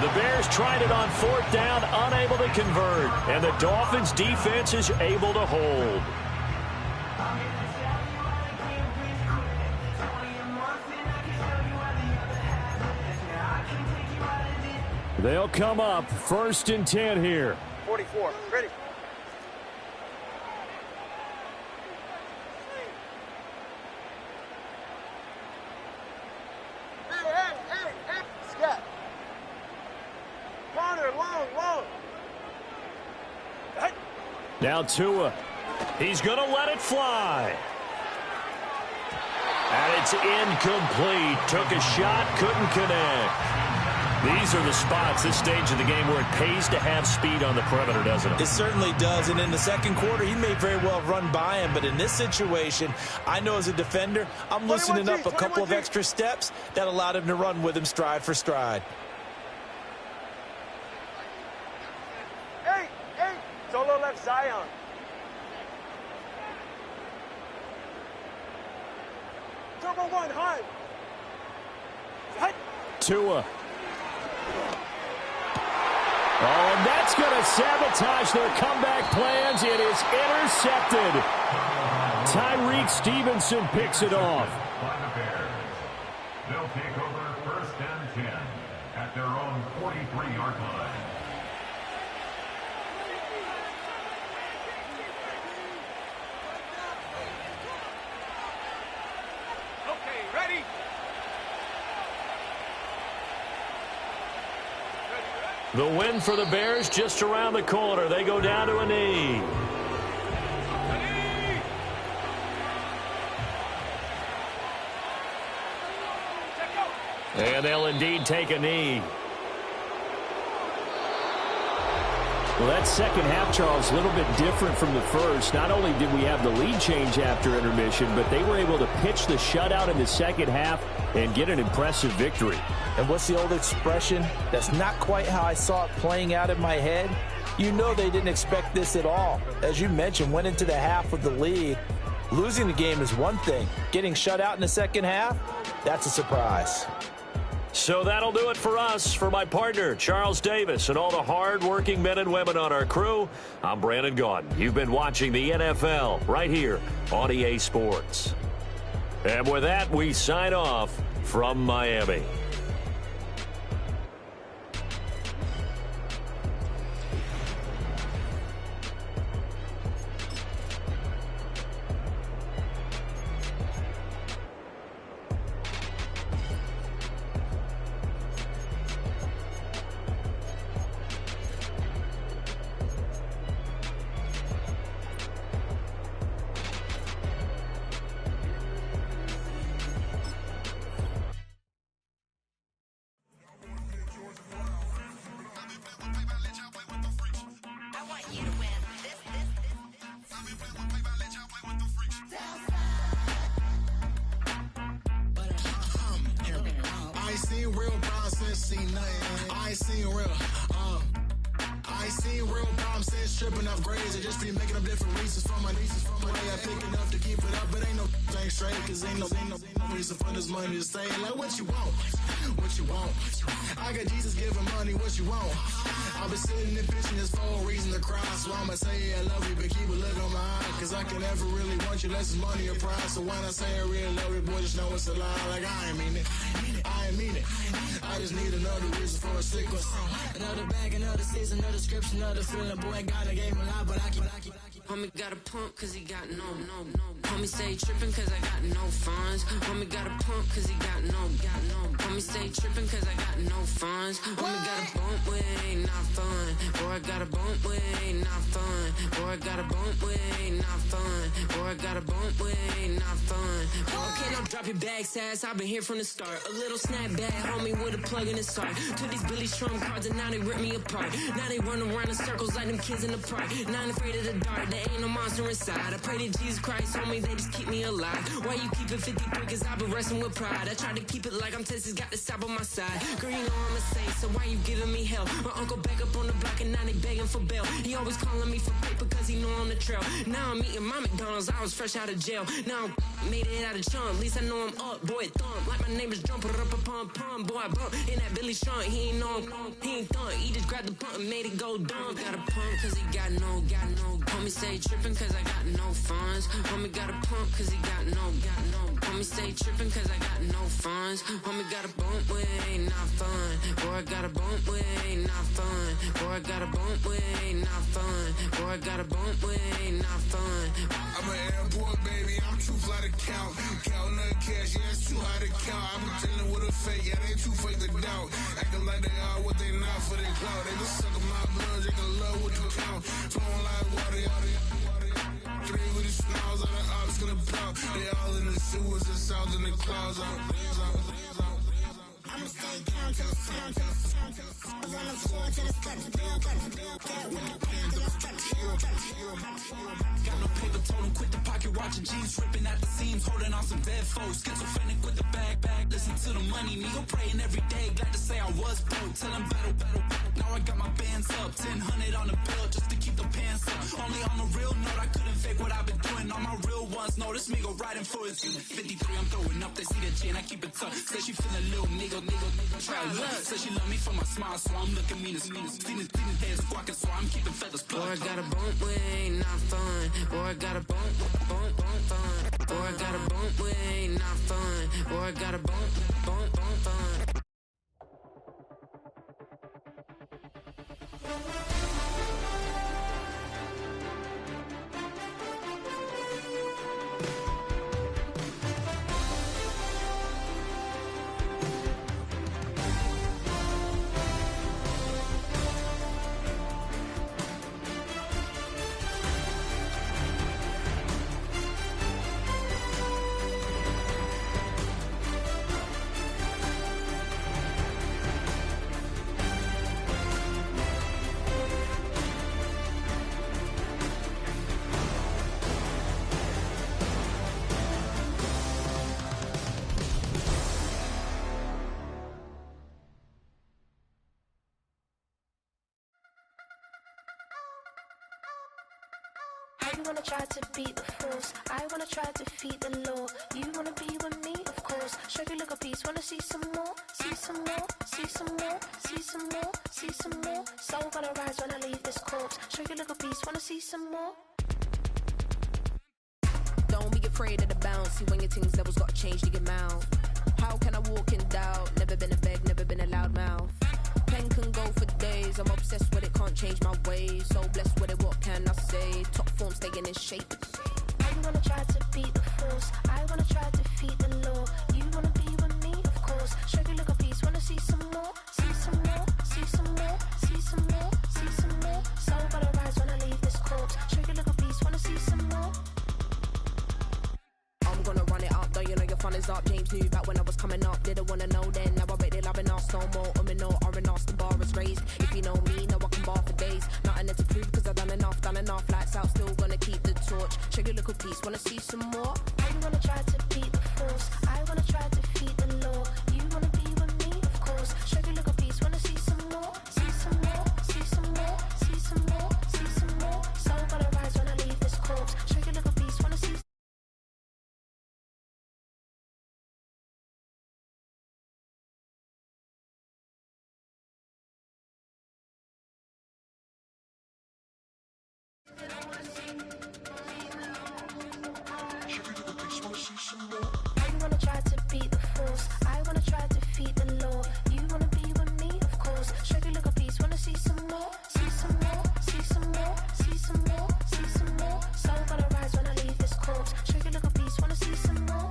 The Bears tried it on 4th down, unable to convert. And the Dolphins' defense is able to hold. They'll come up 1st and 10 here. 44, ready. Hey, Scott. Corner, long. Now Tua. He's going to let it fly. And it's incomplete. Took a shot, couldn't connect. These are the spots, this stage of the game, where it pays to have speed on the perimeter, doesn't it? It certainly does. And in the second quarter, he may very well run by him. But in this situation, I know as a defender, I'm loosening up a couple of extra steps that allowed him to run with him stride for stride. Hey, solo left Zion. Turbo one, high. Tua. Oh, and that's going to sabotage their comeback plans. It is intercepted. Tyreek Stevenson picks it off. By the Bears. They'll take over 1st and 10 at their own 43-yard line. Okay, ready? The win for the Bears just around the corner. They go down to a knee. And they'll indeed take a knee. Well, that second half, Charles, a little bit different from the first. Not only did we have the lead change after intermission, but they were able to pitch the shutout in the second half and get an impressive victory. And what's the old expression? That's not quite how I saw it playing out in my head. You know they didn't expect this at all. As you mentioned, went into the half with the lead. Losing the game is one thing. Getting shut out in the second half, that's a surprise. So that'll do it for us. For my partner, Charles Davis, and all the hard-working men and women on our crew, I'm Brandon Gaudin. You've been watching the NFL right here on EA Sports. And with that, we sign off from Miami. Tripping off grades, I just be making up different reasons for my nieces. For my way I pick enough to keep it up, but ain't no straight, cause ain't no reason for this money to stay. Like, what you want? What you want? I got Jesus giving money, what you want? I've been sitting and pitching this for a reason to cry, so I'ma say I love you, but keep a look on my eye, cause I can never really want you unless it's money or pride. So when I say I really love you, boy, just know it's a lie. Like, I ain't mean it. I ain't mean it. I just need another reason for a sequence. Another bag, another season, another description, another feeling. Boy, God, I gave him a lot, but I keep. Homie got a pump cause he got no. Homie stay trippin' cause I got no funds. Homie got a pump cause he got no. Homie stay trippin' cause I got no funds. Homie got a bump with it ain't not fun. Boy, I got a bump with it ain't not fun. Boy, I got a bump with it ain't not fun. Boy, I got a bump with it ain't not fun. Okay, now drop your bag, sass. I've been here from the start. A little snapback, homie, with a plug in his heart. Took these Billy Strum cards and now they rip me apart. Now they run around in circles like them kids in the park. Not afraid of the dark. There ain't no monster inside. I pray to Jesus Christ, homie, they just keep me alive. Why you keep it 53? Cause I've been wrestling with pride. I try to keep it like I'm Texas, got the stop on my side. Girl, you know I'm a saint, so why you giving me hell? My uncle back up on the block and now they begging for bail. He always calling me for paper cause he know I'm the trail. Now I'm eating my McDonald's, I was fresh out of jail. Now I made it out of chunk, at least I know I'm up. Boy, thump, like my name is Jumper up a pump. Boy, I bump in that Billy Strong, he ain't know him. He ain't thump, he just grabbed the pump and made it go dumb. Got a pump cause he got no. Homie stay trippin' cause I got no funds. Homie got a pump cause he got no. Homie stay trippin' cause I got no funds. Homie got a bump with it ain't not fun. Boy, I got a bump with it ain't not fun. Boy, I got a bump with it ain't not fun. Boy, I got a bump with it ain't not fun. I'm an airport baby, I'm too fly to count. Counting the cash, yeah, it's too high to count. I'm dealing with a fake, yeah, they too fake to doubt. Acting like they are what they not for their clout. They just suckin' my blood, they can love what you count. Flowing like water, three with the smiles on the ops gonna pop. They all in the sewers, the south in the closet. I'ma stay down till it's time, till it's time, till it's time. On the floor till it's cut, got no paper, told him quit the pocket, watching jeans ripping at the seams, holding on some dead foes. Schizophrenic with the bag, listen to the money, me go praying every day. Glad to say I was broke, tell him battle. Now I got my bands up, 1000 on the bill just to keep the pants up. Only on the real note, I couldn't fake what I've been doing. All my real ones know this me go right influence. 53, I'm throwing up, they see the chain, I keep it tough. Say she feeling little nigga, try look. Say she love me for my smile, so I'm looking mean as seen his head squawking, so I'm keeping feathers plucked. Boy, I got a bump with ain't not fun. Boy, I got a bump fun. Boy, I got a bump with ain't not fun. Boy, I got a bump fun. You wanna try to beat the force, I wanna try to defeat the law. You wanna be with me, of course. Show you look a piece, wanna see some more, see some more, see some more, see some more, see some more. Soul gonna rise when I leave this corpse. Show you look a piece, wanna see some more. Don't be afraid of the bounce. See when your things levels got changed to your mouth. How can I walk in doubt? Never been a beg, never been a loud mouth. Pen can go for days. I'm obsessed with it, can't change my ways. So blessed with it, what can I say? Top form staying in shape. You wanna try to beat the force, I wanna try to defeat the law. You wanna be with me, of course. Show you look a piece, wanna see some more, see some more, see some more, see some more, see some more. Soul gonna rise when I leave this corpse. Show you look a piece, wanna see some more. I'm gonna run it up, though you know your fun is up. James knew back when I was coming up, didn't wanna know then. Now I bet they loving us no more. No R&R's, the bar is raised. If you know me, know I can bar for days. Nothing there to prove, cause I've done enough. Lights out, still gonna keep the torch. Show you look a piece, wanna see some more? You wanna try to beat the force, I wanna try to defeat the law. You wanna be with me, of course. Show you look a piece, wanna see some more, see some more, see some more, see some more, see some more. Soul gonna rise when I leave this corpse. Show you look a piece, wanna see. You wanna try to beat the force, I wanna try to defeat the law. You wanna be with me, of course. Show you look a piece, wanna see some more, see some more, see some more, see some more, see some more. Soul gonna rise when I leave this corpse. Show you look a piece, wanna see some more,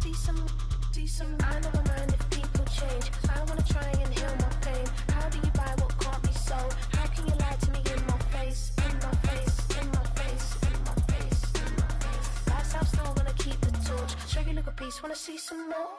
see some, see some. I never mind if people change. I wanna try and heal my pain. How do you buy what can't be sold? How can you lie to me in my face, in my face, in my face, in my face, in my face? That's how I'm still gonna keep the torch. Show you look a piece, wanna see some more?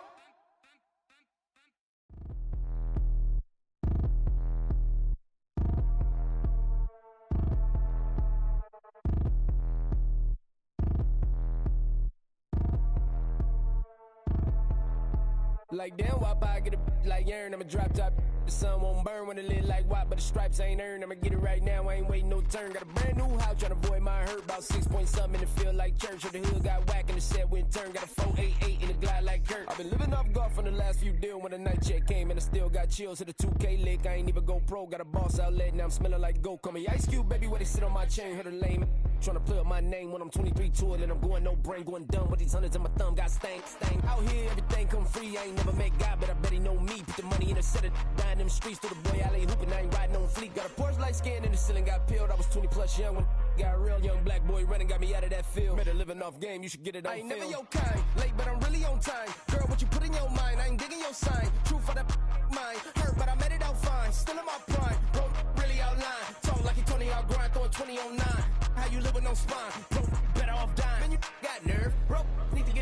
Like damn, why I get a like urn? I'ma drop top. The sun won't burn when it lit like what, but the stripes ain't earned. I'ma get it right now, I ain't waiting no turn. Got a brand new house, tryna avoid my hurt. About 6 point something in the field like church. Or the hood got whack and the set went turn. Got a 488 in the glide like Kurt. I've been living off golf from the last few deals. When the night check came and I still got chills. To the 2K lick, I ain't even go pro. Got a boss outlet, now I'm smelling like gold. Call me Ice Cube, baby, where they sit on my chain. Heard a lame tryna play up my name when I'm 23 to it. And I'm going no brain, going dumb with these hundreds in my thumb. Got stank. Out here, everything come free. I ain't never met God, but I bet he know me. Put the money in a set of dying them streets. Through the boy alley hooping, I ain't riding on fleek. Got a Porsche light scan in the ceiling, got peeled. I was 20 plus young when got real. Young black boy running, got me out of that field. Better living off game, you should get it on I ain't film. Never your kind, late but I'm really on time. Girl, what you put in your mind, I ain't digging your sign. True for that mine, hurt but I made it out fine. Still in my prime, bro, really outline. Talk like he Tony out grind, throwing 20 on 9. How you live with no spine, bro, better off dying. Man, you got nerve, bro, need to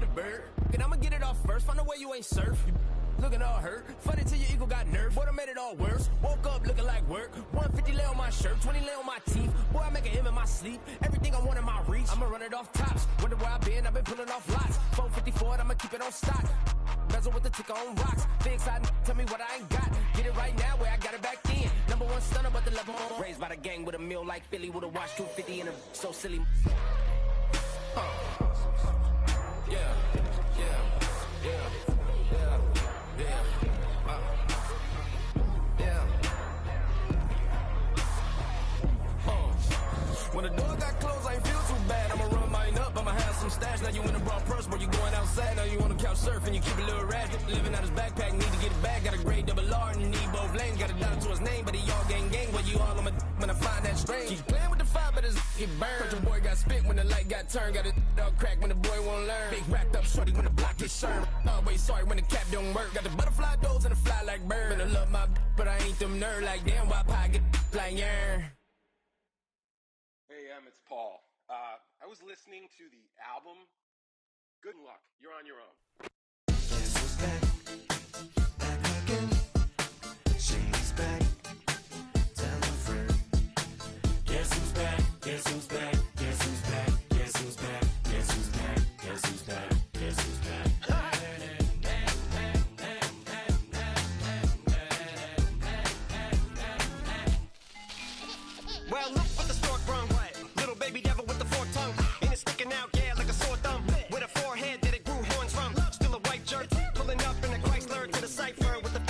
First, find a way you ain't surf. You looking all hurt. Funny till your ego got nerve. Boy, I made it all worse. Woke up looking like work. 150 lay on my shirt, 20 lay on my teeth. Boy, I make an M in my sleep. Everything I want in my reach. I'ma run it off tops. Wonder where I've been pulling off lots. 454, I'ma keep it on stock. Bezel with the ticker on rocks. Big side, tell me what I ain't got. Get it right now where I got it back then. Number one stunner, but the level on. Raised by the gang with a meal like Philly with a watch 250 and a so silly. Yeah, yeah, yeah, yeah, yeah, yeah. When the door got closed, I ain't feel too bad. I'ma run mine up, I'ma have some stash. Now you in a broad purse, but you going outside. Now you on the couch surfing, you keep a little ratchet. Living out his backpack, need to get it back. Got a grade double R and need both lanes. Got a dollar to his name, but he all gang. But you all on my when I find that strange. Keep playing with the fire, but his get burned. Your boy got spit when the light got turned. Got it all crack when the boy won't learn. Big wrapped up shorty when the block gets served. Always sorry when the cap don't work. Got the butterfly doors and the fly like bird. And I love my but I ain't them nerd like damn. Why pie get like yarn? Hey, it's Paul. I was listening to the album. Good luck. You're on your own. Guess who's back? Back again. She's back. Tell a friend. Guess who's back? Guess who's back? Guess who's back? Guess who's back? Guess who's back? Guess who's back? Guess who's back? Well, look what the stork brung. Little baby devil with the forked tongue. And it's sticking out, yeah, like a sore thumb. With a forehead that it grew horns from. Still a white jerk. Pulling up in a Chrysler to the cipher with the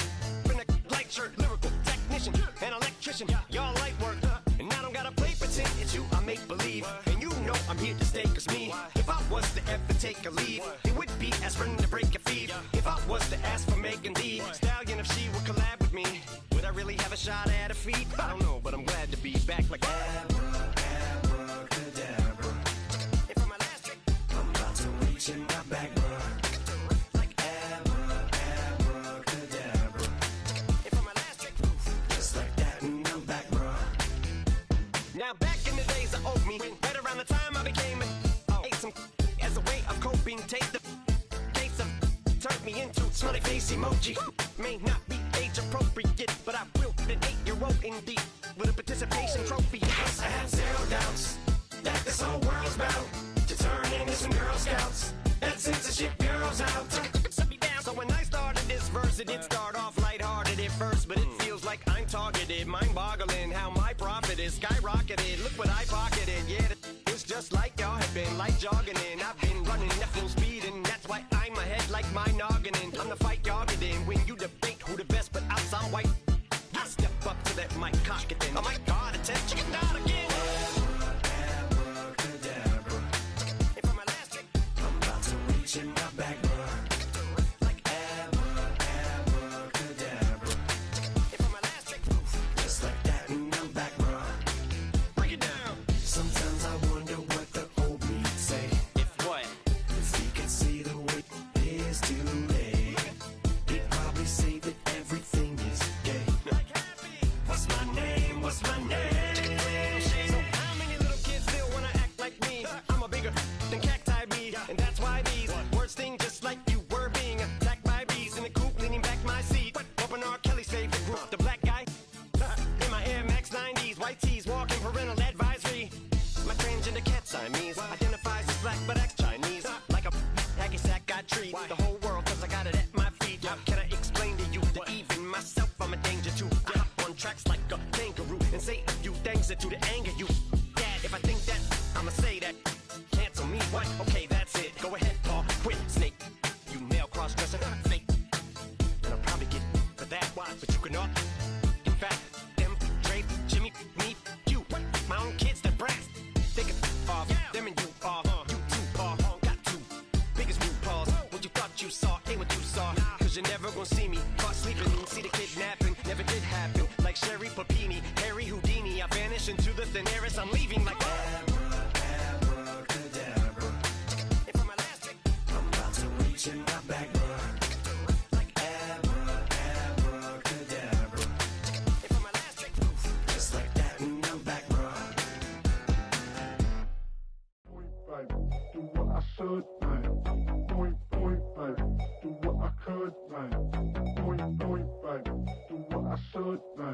in a light shirt. Lyrical technician, an electrician. Y'all light work. And I don't gotta play pretend. It's you I make believe. And you know I'm here to stay, cause me. If I was to ever take a leave, it would be aspirin to break a fever. If I was to ask for Megan D Stallion, if she would collab with me, would I really have a shot at a feat? I don't know, but I'm glad to be back like Abracadabra. If I'm my last trick, I'm about to reach in my back, bruh. like Abracadabra. if I'm my last trick, Just like that, and I'm back, bruh. now back in the days of old me, right around the time I became ate some as a way of coping. Take the case of turned me into smiley face emoji. May not be age appropriate, but I will an 8-year-old indeed with a participation trophy. Yes, I have zero doubts that this whole world's bound to turn into some Girl Scouts. That censorship bureau's out. Set me down. So when I started this verse, it did start off lighthearted at first, but it feels like I'm targeted. Mind-boggling how my profit is skyrocketed. Look what I pocketed. Yeah, it's just like y'all have been like jogging in. I've been running at full speed, and that's why I'm ahead like my noggin. I'm the fight y'all get in when you debate who the best, but I'm white. I step up to that mic, cock it then. Oh my God, attention, chicken down again. Abracadabra. If I'm my last trick, I'm about to reach in my back, bruh. like Abracadabra. if I'm my last trick, Just like that, and I'm back, bruh. break it down. Sometimes I wonder what the old me'd say. If what? If he could see the way it is today, he'd probably say that everything is gay. What's my name? What's my name? So how many little kids still wanna act like me? I'm a bigger than cacti bee, and that's why these words sting just like you were being attacked by bees in the coop, leaning back my seat. Open R. Kelly's favorite group, the black guy. In my Air Max 90s, white tees, walking parental advisory. My transgender cat Siamese identifies as black but acts Chinese. Like a hacky sack I treat the whole world cause I got it at my feet. How can I explain to you that even myself I'm a danger to? I hop on tracks like a kangaroo and say a few things that do to anger you. Dad, if I think that, I'ma say that. Cancel me, what? Okay, that's it. Go ahead, Paul, quit, snake. You male cross-dresser, fake. And I'll probably get for that, but you can all. In fact, them, Dre, Jimmy, me, you, my own kids that brass. They could off, them and you off, you too, Paul, got two biggest blue paws. What you thought you saw ain't what you saw, cause you're never gonna see me caught sleeping, see the kidnapping, never did happen. Like Sherry Papini, Harry Houdini, I vanish into the thin air as I'm leaving like Abracadabra. if I'm my last trick, I'm about to reach in my back, bruh. Abracadabra. if I'm my last trick, Just like that, and I'm back, bruh. Do what I should, man. Point, baby. Do what Football.